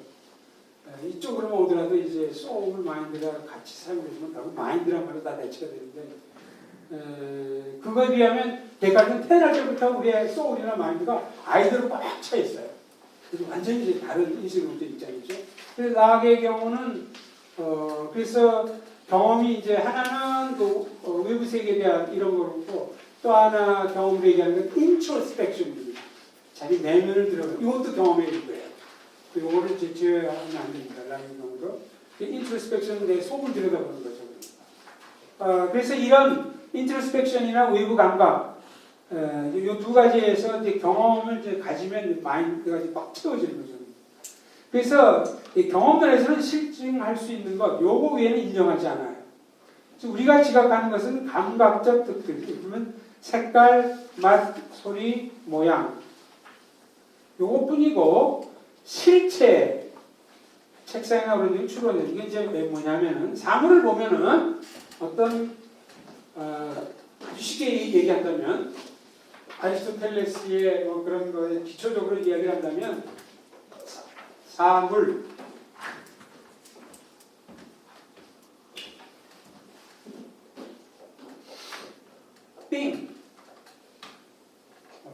이쪽으로만 오더라도 이제 소울 마인드가 같이 사용되시면 결국 마인드란 말로 다 대체가 되는데 그거에 비하면 데카르트는 태어날 때부터 우리의 소울이나 마인드가 아이디어로 꽉 차 있어요. 그래서 완전히 이제 다른 인식으로부터 입장이죠. 그래서 락의 경우는 그래서 경험이 이제 하나는 그 외부 세계에 대한 이런 거고 또 하나 경험을 얘기하는 건 인트로스펙션입니다. 자기 내면을 들어가 이것도 경험의 일부예요. 이거를 이제 제외하면 안 됩니다. 락의 경우로 인트로스펙션은 내 속을 들여다보는 거죠. 그래서 이런 인트로스펙션이나 외부 감각 이 두 가지에서 이제 경험을 이제 가지면 마인드가 이제 꽉 채워지는 거죠. 그래서 이 경험론에서는 실증할 수 있는 것, 요거 외에는 인정하지 않아요. 우리가 지각하는 것은 감각적 특들, 그러면 색깔, 맛, 소리, 모양, 요것뿐이고 실체, 책상이나 그런 데 추론해. 이게 이제 뭐냐면은 사물을 보면은 어떤 아주 쉽게 얘기한다면 아리스토텔레스의 뭐 그런 거에 기초적으로 이야기를 한다면 사물 thing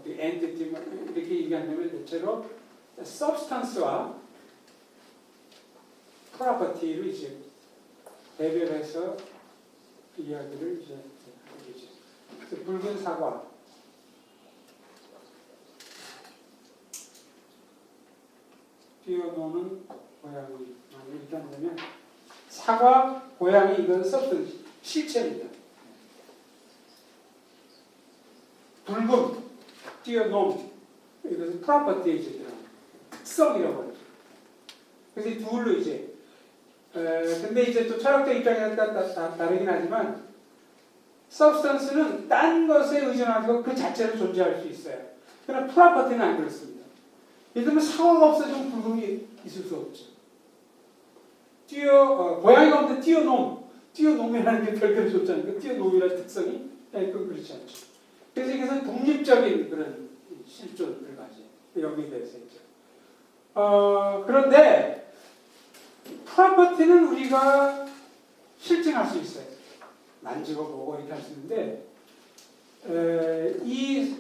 entity 이렇게 얘기한다면 대체로 substance와 property를 이제 대별해서 이야기를 이제 하게 되죠. 붉은 사과 뛰어노는 고양이. 이렇게 한다면 사과, 고양이 이건 substance, 실체입니다. 붉음, 뛰어놈 이것은 property에 이제 들어가요. 특성이라고 하죠. 그래서 이 둘로 이제 근데 이제 또 철학적 입장에 따라 다르긴 하지만 substance는 딴 것에 의존하고 그 자체로 존재할 수 있어요. 그러나 property는 안 그렇습니다. 예를 들면 사과가 없어지면 붉음이 있을 수 없죠. 고양이가 없는데 뛰어놈이라는 게 별대로 좋지 않으니까 뛰어놈이라는 특성이 그건 그렇지 않죠. 그래서 이것은 독립적인 그런 실존을 가지 여기에 대해서 있죠. 그런데 프로퍼티는 우리가 실증할 수 있어요. 만지고 보고 이렇게 할 수 있는데 이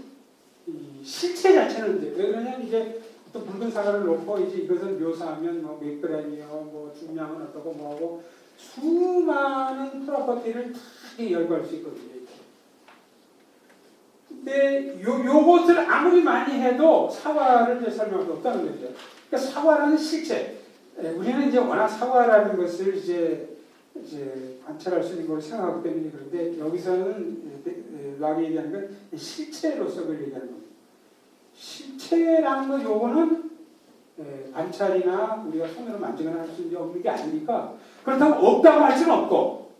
실체 자체는 이제 왜 그러냐면 이제 또 붉은 사과를 놓고 이제 이것을 묘사하면 뭐 몇 그램이요, 뭐 중량은 어떻고 뭐하고 수많은 프로퍼티를 다 열거할 수 있거든요. 근데 요것을 아무리 많이 해도 사과를 이제 설명할 수 없다는 거죠. 그러니까 사과라는 실체. 우리는 이제 워낙 사과라는 것을 이제 관찰할 수 있는 걸 생각하기 때문에 그런데 여기서는 락이 얘기하는 건 실체로서 그걸 얘기하는 겁니다. 실체라는 건 요거는 관찰이나 우리가 손으로 만지거나 할 수 없는 게 아니니까 그렇다고 없다고 할 수는 없고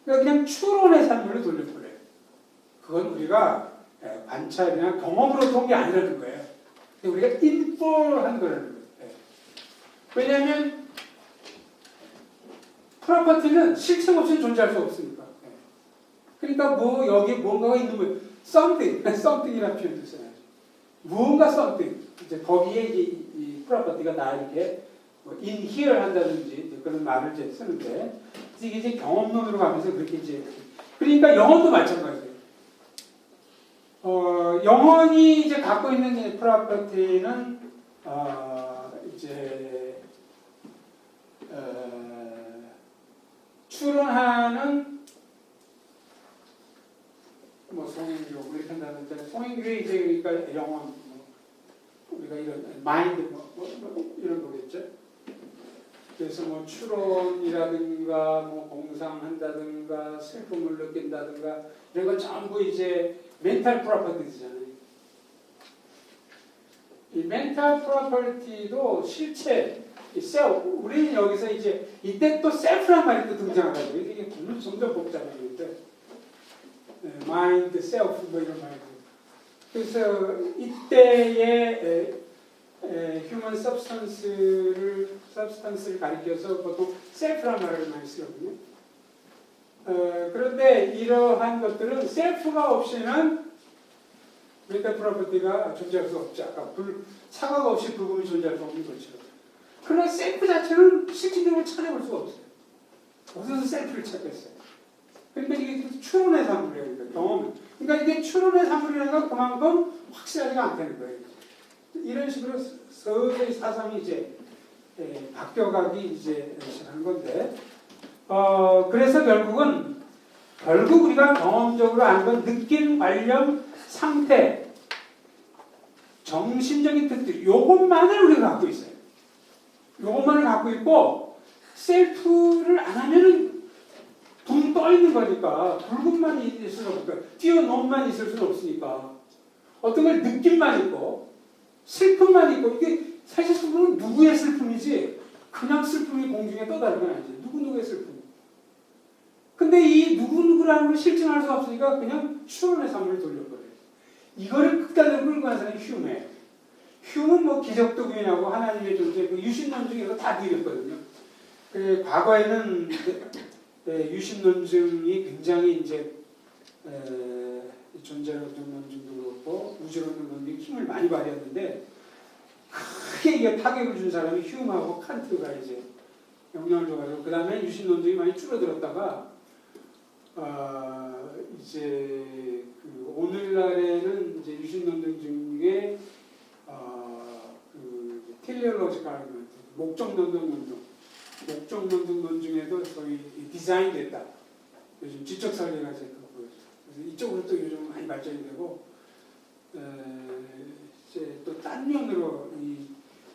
그냥 추론의 산물로 돌려보래요. 그건 우리가 관찰이나 경험으로 본 게 아니라는 거예요. 우리가 인포한 거라는 거예요. 왜냐하면 프로퍼티는 실체 없이는 존재할 수 없으니까. 그러니까 뭐 여기 뭔가가 있는 거예요. something이라는 표현도 써야죠. 무언가 something. 이제 거기에 이 프로퍼티가 다 이렇게 뭐 in here 한다든지 그런 말을 이제 쓰는데 이게 이제 경험론으로 가면서 그렇게 이제 그러니까 영혼도 마찬가지예요. 영혼이 이제 갖고 있는 프로퍼티는 이제 추론하는 뭐 송행교 이렇게 한다는데 송행교에 이제 그러니까 영혼 뭐 우리가 이런 마인드 뭐 이런 거겠죠. 그래서 뭐 추론이라든가 뭐 공상한다든가 슬픔을 느낀다든가 이런 건 전부 이제 멘탈 프로퍼티잖아요. 이 멘탈 프로퍼티도 실체, 우리는 여기서 이제 이때 또 셀프란 말이 또 등장하거든요. 이게 점점 복잡해지는데 마인드, 셀프 뭐 이런 말들. 그래서 이때의 휴먼 서브스턴스를 가리켜서 보통 셀프란 말을 많이 쓰거든요. 그런데 이러한 것들은 셀프가 없이는 멘탈 프로퍼티가 존재할 수 없죠. 아까 사과가 없이 붉음이 존재할 수 없는 것처럼. 그러나 셀프 자체는 실질적으로 찾아볼 수가 없어요. 어디서 셀프를 찾겠어요. 그러니까 이게 추론의 산물이에요. 그러니까 경험. 그러니까 이게 추론의 산물이라는 건 그만큼 확실하지가 않다는 거예요. 이런 식으로 서서히 사상이 이제 바뀌어가기 이제 시작하는 건데, 그래서 결국 우리가 경험적으로 아는 건 느낌, 관념, 상태, 정신적인 특질, 요것만을 우리가 갖고 있어요. 요것만을 갖고 있고, 셀프를 안 하면은 붕 떠 있는 거니까, 붉은만 있을 수는 없으니까, 뛰어넘만 있을 수는 없으니까, 어떤 걸 느낌만 있고, 슬픔만 있고, 이게 사실 슬픔은 누구의 슬픔이지, 그냥 슬픔이 공중에 떠다니는 건 아니지. 누구누구의 슬픔. 근데 이 누구누구라는 걸 실증할 수가 없으니까 그냥 추론의 삶을 돌려버려요. 이거를 끝까지 끌고 간 사람이 휴메예요. 휴는 뭐 기적도 부인하고 하나님의 존재, 그 유신론증에서 다 부인했거든요. 과거에는 유신론증이 굉장히 이제 존재론증도 그렇고 우주론증도 힘을 많이 발휘했는데 크게 이게 타격을 준 사람이 휴메하고 칸트가 이제 영향을 줘가지고 그 다음에 유신론증이 많이 줄어들었다가 이제 그 오늘날에는 이제 유신론증 중에 그 텔레올로지컬 아르구멘트, 목적론증 논증에도 거의 디자인됐다. 요즘 지적 설계가 이제 그래서 이쪽으로 또 요즘 많이 발전이 되고 이제 또 딴 면으로 이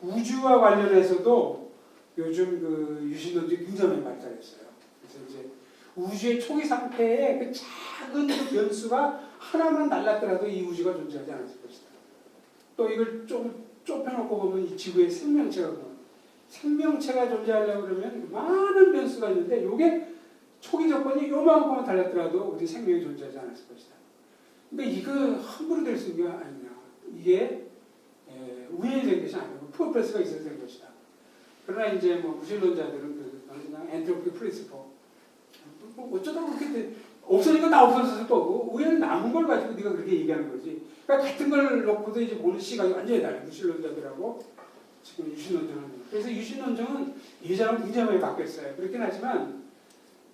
우주와 관련해서도 요즘 그 유신론들이 굉장히 발달했어요. 그래서 이제 우주의 초기 상태에 그 작은 그 변수가 하나만 달랐더라도 이 우주가 존재하지 않았을 것이다. 또 이걸 좀 좁혀놓고 보면 이 지구의 생명체가 존재하려고 그러면 많은 변수가 있는데 이게 초기 조건이 요만큼만 달랐더라도 우리 생명이 존재하지 않았을 것이다. 그러니까 이거 함부로 될 수 있는 게 아니냐. 이게 우연히 된 것이 아니고 퍼포스가 있어야 된 것이다. 그러나 이제 뭐 무신론자들은 그냥 엔트로피 프린시퍼 뭐 어쩌다 그렇게 돼. 없어지니까 다 없어졌을 거고 우연히 남은 걸 가지고 네가 그렇게 얘기하는 거지. 그러니까 같은 걸 놓고도 이제 보는 시각이 완전히 달라요. 무신론자들하고 지금 유신론자는. 그래서 유신론자는 예전하고 굉장히 많이 바뀌었어요. 그렇긴 하지만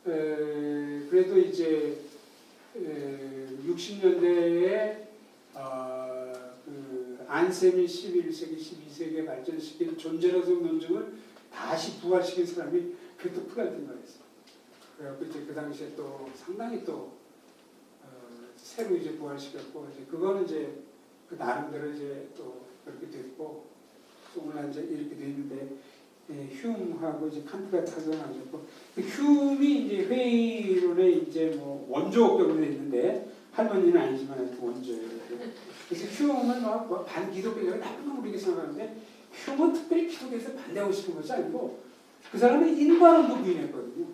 그래도 이제 60년대에 그 안셈이 11세기, 12세기에 발전시킨 존재로서 논증을 다시 부활시킨 사람이 그것도 프란틴가였어요. 그래갖고 이제 그 당시에 또 상당히 또 새로 이제 부활시켰고 이제 그거는 이제 그 나름대로 이제 또 그렇게 됐고 오늘 이제 이렇게 됐는데 휴음하고 이제 칸트가 타전하셨고 휴음이 이제 회의론의 이제 뭐 원조격으로 돼 있는데 할머니는 아니지만 원조예요. 그래서 휴음은 막 반기독교적인 나쁜 놈으로 이렇게 생각하는데 휴음은 특별히 기독교에서 반대하고 싶은 것이 아니고 그 사람은 인과론도 부인했거든요.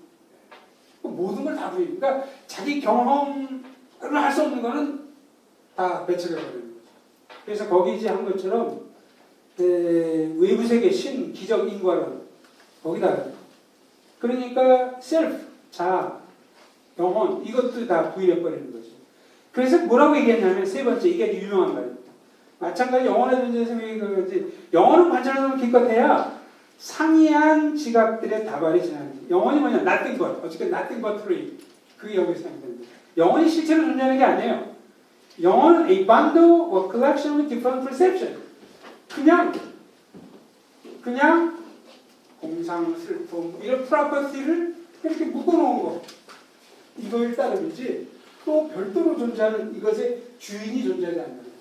모든 걸 다 부인. 그러니까 자기 경험을 할 수 없는 거는 다 배척해버리는 거죠. 그래서 거기 이제 한 것처럼 외부 세계 신 기적 인과론 거기다 그러니까 셀프 자 영혼 이것도 다 부인해버리는 거죠. 그래서 뭐라고 얘기했냐면 세 번째 이게 유명한 말입니다. 마찬가지 영혼의 존재 생명이 그거지. 영혼은 관찰하면 기껏해야 상이한 지각들의 다발이 지나는 영혼이 뭐냐? nothing but 어쨌든 nothing but true 그게 여기서 생각됩니다. 영혼이 실제로 존재하는 게 아니에요. 영혼은 a bundle or collection of different perception 그냥 공상, 슬픔 이런 프로퍼티를 이렇게 묶어놓은 거 이거일 따름이지 또 별도로 존재하는 이것의 주인이 존재하지 않는 거예요.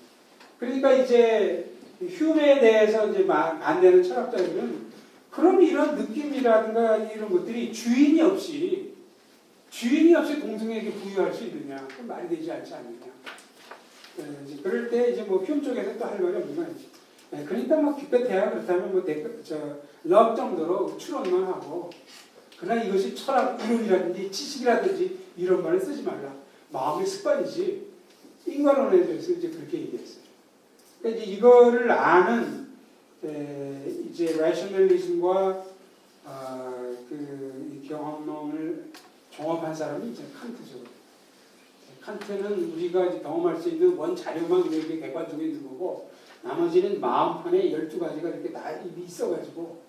그러니까 이제 휴메에 대해서 이제 반대하는 철학자들은 그럼 이런 느낌이라든가 이런 것들이 주인이 없이 동성에게 부여할 수 있느냐? 그건 말이 되지 않지 않느냐? 그럴 때 이제 뭐 휴me 쪽에서 또 할 말이 없는 거지. 그러니까 뭐 기껏해야 그렇다면 뭐 럭 정도로 추론만 하고 그러나 이것이 철학 이론이라든지 지식이라든지 이런 말을 쓰지 말라. 마음의 습관이지. 인과론에 대해서 이제 그렇게 얘기했어요. 그러니까 이제 이거를 아는 이제 rationalism과 그 경험론을 종합한 사람이 이제 칸트죠. 칸트는 우리가 이제 경험할 수 있는 원 자료만 이렇게 객관적으로 있는 거고 나머지는 마음판에 12가지가 이렇게 다 이미 있어가지고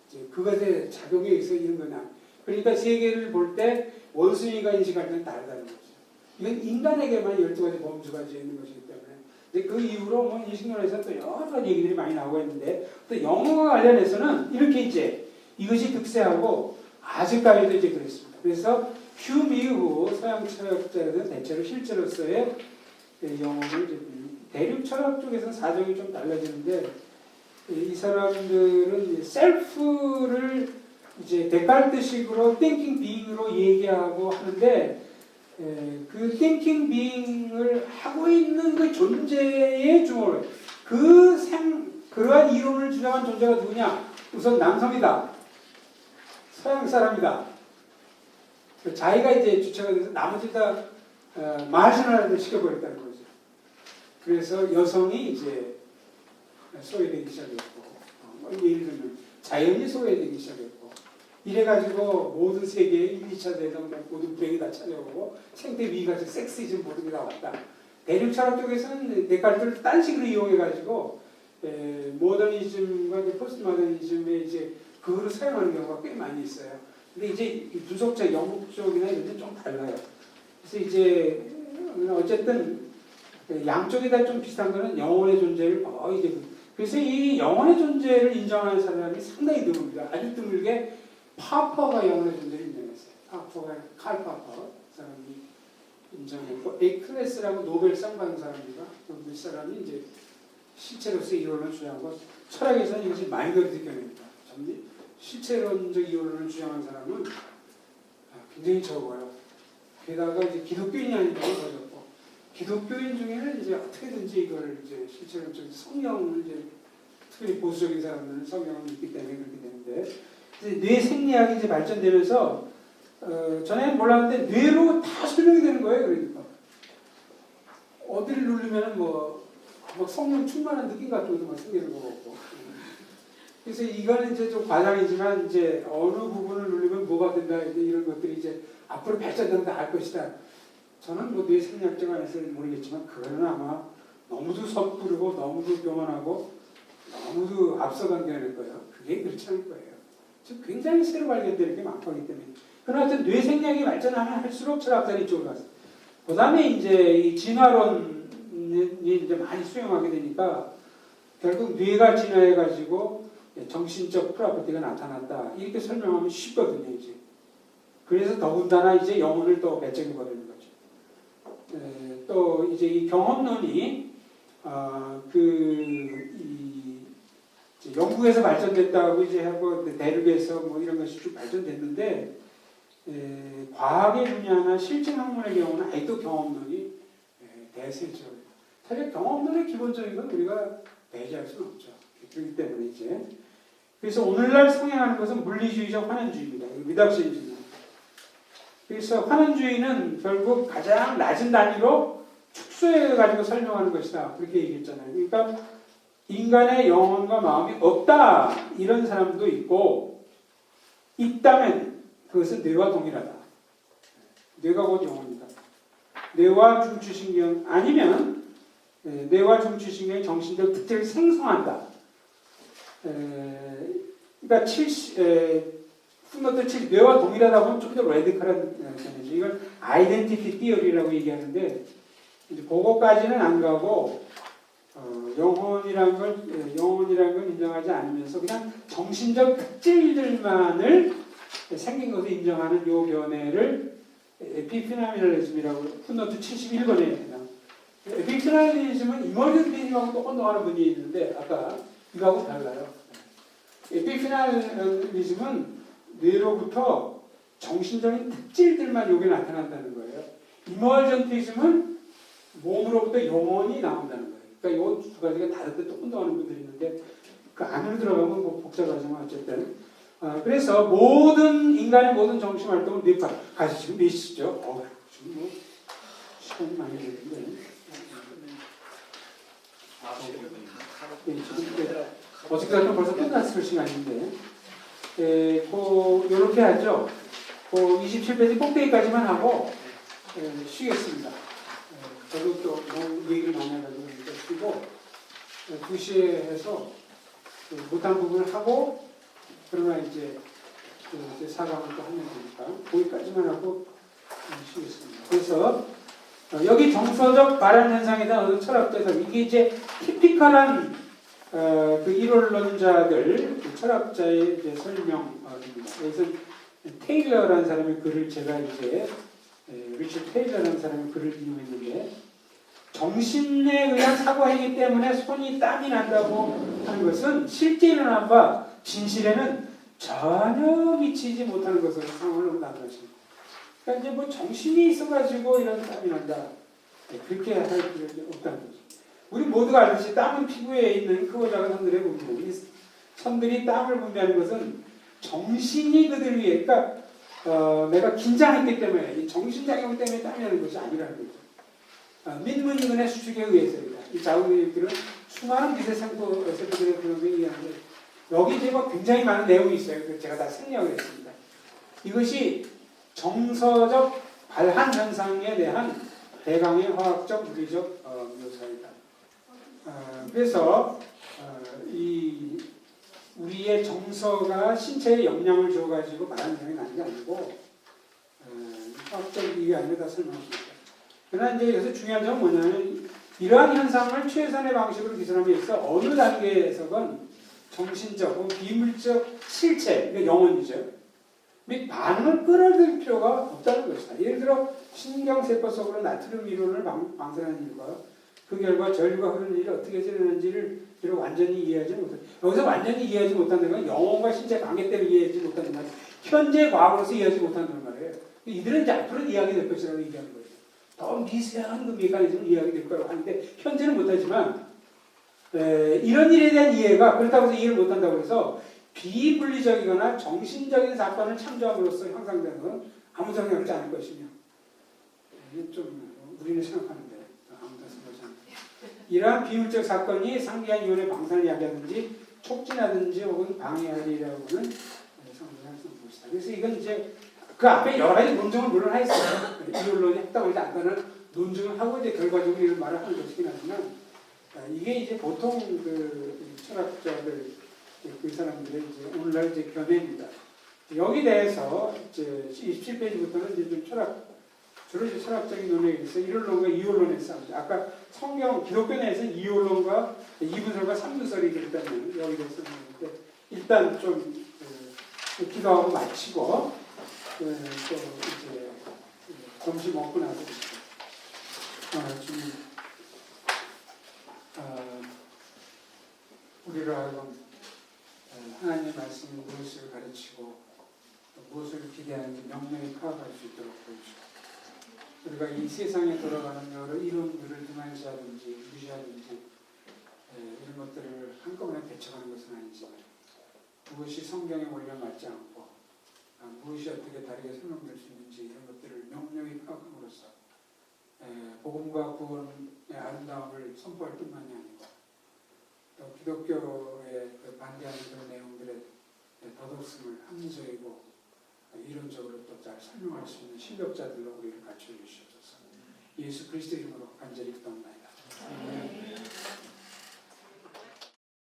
이제 그것에 작용해 있어 이런 거나. 그러니까 세계를 볼 때 원숭이가 인식할 때는 다르다는 거죠. 이건 인간에게만 12가지 범주가 있는 것이기 때문에. 근데 그 이후로 뭐 인식론에서 또 여러 가지 얘기들이 많이 나오고 있는데 또 영어와 관련해서는 이렇게 이제 이것이 득세하고 아직까지도 이제 그랬습니다. 그래서 휴me 이후 서양 철학자들은 대체로 실제로서의 영어를 이제 대륙 철학 쪽에서는 사정이 좀 달라지는데 이 사람들은 셀프를 이제 데카르트식으로 thinking being으로 얘기하고 하는데 그 thinking being을 하고 있는 그 존재의 주어를 그러한 이론을 주장한 존재가 누구냐? 우선 남성이다. 서양 사람이다. 자기가 이제 주체가 돼서 나머지 다 마지널을 시켜버렸다는 거죠. 그래서 여성이 이제 소외되기 시작했고, 예를 들면 자연이 소외되기 시작했고, 이래가지고 모든 세계에 1, 2차 대전 모든 불행이 다 찾아오고 생태 위기가 섹시즘 모든 게 다 왔다. 대륙 철학 쪽에서는 데카르트를 딴 식으로 이용해가지고 모더니즘과 포스트 모더니즘에 이제 그거를 사용하는 경우가 꽤 많이 있어요. 근데 이제 분석자 영국 쪽이나 이런 데 좀 달라요. 그래서 이제 어쨌든 양쪽이 다 좀 비슷한 거는 영혼의 존재를 이제 그래서 이 영혼의 존재를 인정하는 사람이 상당히 드뭅니다. 아주 드물게 파퍼가 영혼의 존재를 인정했어요. 파퍼가 칼 파퍼 사람이 인정했고 에클레스라고 노벨상 받은 사람입니다. 그 사람이 이제 실체로서의 이론을 주장하고 철학에서는 이것이 마이너리티 견해입니다. 실체론적 이론을 주장하는 사람은 굉장히 적어요. 게다가 이제 기독교인이 아니면 더 적고 기독교인 중에는 이제 어떻게든지 이걸 이제 실체론적 성경을 이제 특히 보수적인 사람들은 성경을 믿기 때문에 그렇게 되는데 이제 뇌 생리학이 이제 발전되면서 전에는 몰랐는데 뇌로 다 설명이 되는 거예요. 그러니까 어디를 누르면은 막 성령 충만한 느낌 같은 것도 생기는 거 같고. 그래서 이거는 이제 좀 과장이지만 이제 어느 부분을 누르면 뭐가 된다 이런 것들이 이제 앞으로 발전된다 할 것이다. 저는 뭐 뇌 생리학자가 아니어서는 모르겠지만 그거는 아마 너무도 섣부르고 너무도 교만하고 너무도 앞서간 게 아닐 거예요. 그게 그렇지 않을 거예요. 지금 굉장히 새로 발견되는 게 많기 때문에. 그러나 하여튼 뇌 생리학이 발전하면 할수록 철학자는 이쪽으로 갔어요. 그 다음에 이제 이 진화론이 이제 많이 수용하게 되니까 결국 뇌가 진화해가지고 정신적 프로퍼티가 나타났다. 이렇게 설명하면 쉽거든요, 이제. 그래서 더군다나 이제 영혼을 또 배척해버리는 거죠. 또 이제 이 경험론이, 이제 영국에서 발전됐다고 이제 하고, 대륙에서 뭐 이런 것이 쭉 발전됐는데, 과학의 분야나 실증 학문의 경우는 아직도 경험론이 대세죠. 사실 경험론의 기본적인 건 우리가 배제할 수는 없죠. 그렇기 때문에 이제. 그래서 오늘날 성행하는 것은 물리주의적 환원주의입니다. 리덕션주의. 그래서 환원주의는 결국 가장 낮은 단위로 축소해가지고 설명하는 것이다. 그렇게 얘기했잖아요. 그러니까 인간의 영혼과 마음이 없다. 이런 사람도 있고, 있다면 그것은 뇌와 동일하다. 뇌가 곧 영혼이다. 뇌와 중추신경 아니면 뇌와 중추신경의 정신적 특징을 생성한다. 그러니까 풋노트 7 뇌와 동일하다 보면 좀 더 레디컬한 견해죠. 이걸 아이덴티티 띠어리라고 얘기하는데 이제 그거까지는 안 가고 영혼이라는 걸 인정하지 않으면서 그냥 정신적 특질들만을 생긴 것을 인정하는 요 견해를 에피피나미널리즘이라고 풋노트 71번에 합니다. 에피피나미널리즘은 이머전티즘하고 또 혼동하는 분이 있는데 아까 이거하고 달라요. 에피피나미널리즘은 뇌로부터 정신적인 특질들만 여기 나타난다는 거예요. 이머전티즘은 몸으로부터 영혼이 나온다는 거예요. 그러니까 이 두 가지가 다를 때 또 혼동하는 분들이 있는데 그 안으로 들어가면 뭐 복잡하지만 어쨌든 그래서 인간의 모든 정신 활동은 뇌파 가시 지금 몇 시죠? 지금 뭐 시간이 많이 걸리는데 지금 어쨌든 벌써 끝났을 시간인데 이렇게 하죠. 27페이지 꼭대기까지만 하고 쉬겠습니다. 저도 또 너무 얘기를 많이 해가지고 쉬고 2시에 해서 못한 부분을 하고 그러나 이제 사과를 또 하면 되니까 거기까지만 하고 쉬겠습니다. 그래서 여기 정서적 발현 현상에 대한 어떤 철학자에서 이게 이제 티피컬한 그 이론론자들 그 철학자의 이제 설명입니다. 그래서 테일러라는 사람의 글을 제가 이제 리처드 테일러라는 사람의 글을 인용했는데 정신에 의한 사고행위 때문에 손이 땀이 난다고 하는 것은 실제 일어난 바 진실에는 전혀 미치지 못하는 것으로 상황을 나타내십니다. 그러니까 이제 뭐 정신이 있어가지고 이런 땀이 난다. 그렇게 할 필요는 없다는 거죠. 우리 모두가 알듯이 땀은 피부에 있는 크고 작은 선들의 분비고 이 선들이 땀을 분비하는 것은 정신이 그들 위해 그러니까 내가 긴장했기 때문에 이 정신작용 때문에 땀이 나는 것이 아니라는 거죠. 민문이근의 수축에 의해서입니다. 이 자국들은 수많은 미세세포들의 그런 걸 얘기하는데 여기 이제 뭐 굉장히 많은 내용이 있어요. 그래서 제가 다 생략을 했습니다. 이것이 정서적 발한 현상에 대한 대강의 화학적 물리적 묘사이다. 그래서 이 우리의 정서가 신체에 영향을 줘가지고 말하는 현상이 나는 게 아니고 화학적 이게 아니라 다 설명합니다. 그러나 이제 여기서 중요한 점은 뭐냐면 이러한 현상을 최선의 방식으로 기술하기 위해서 어느 단계에서건 정신적 혹은 비물적 실체, 그러니까 영혼이죠. 및 반응을 끌어들일 필요가 없다는 것이다. 예를 들어 신경세포 속으로 나트륨 이론을 방사하는 이유가 그 결과 절과 흐르는 일이 어떻게 일어나는지를 비록 완전히 이해하지 못한다. 여기서 완전히 이해하지 못한다는 건 영혼과 신체 관계 때문에 이해하지 못한다는 말이에요. 현재 과거로서 이해하지 못한다는 말이에요. 이들은 이제 앞으로 이해하게 될 것이라고 얘기하는 거예요. 더 미세한 그 메커니즘을 이해하게 될 거라고 하는데 현재는 못하지만 이런 일에 대한 이해가 그렇다고 해서 이해를 못한다고 해서 비분리적이거나 정신적인 사건을 창조함으로써 형성되는 건 아무 영향을 하지 않을 것이며 좀 우리는 생각하는데 아무도 생각하지 않는데 이러한 비율적 사건이 상기한 이혼의 방사를 야기하든지 촉진하든지 혹은 방해하리라고는 성경을 쓰는 것이다. 그래서 이건 이제 그 앞에 여러 가지 논증을 물론 했어요. 이혼론이 했다고 하지 않다는 논증을 하고 이제 결과적으로 이런 말을 하는 것이긴 하지만 이게 이제 보통 그 철학자들 그 사람들의 이제 오늘날 이제 견해입니다. 여기 대해서 이제 27페이지부터는 이제 좀 주로 이제 철학적인 논의에 있어 이론론과 이혼론의 싸움이죠. 아까 성경 기독교 내에서 이혼론과 이분설과 삼분설이 있다면 여기 대해서 있는데 일단 좀 기도하고 마치고 또 이제 점심 먹고 나서 좀 우리로 하여금 하나님의 말씀이 무엇을 가르치고 무엇을 기대하는지 명명히 파악할 수 있도록 보여주고 우리가 이 세상에 돌아가는 여러 이론들을 등한시하든지 무시하든지 이런 것들을 한꺼번에 배척하는 것은 아니지만 무엇이 성경의 원리와 맞지 않고 무엇이 어떻게 다르게 설명될 수 있는지 이런 것들을 명명히 파악함으로써 복음과 구원의 아름다움을 선포할 뿐만이 아니고 또 기독교에 반대하는 그런 내용들의 도덕성을 합리적이고 이론적으로 또 잘 설명할 수 있는 실력자들로 우리를 갖춰 주시옵소서. 예수 그리스도 이름으로 간절히 기도합니다.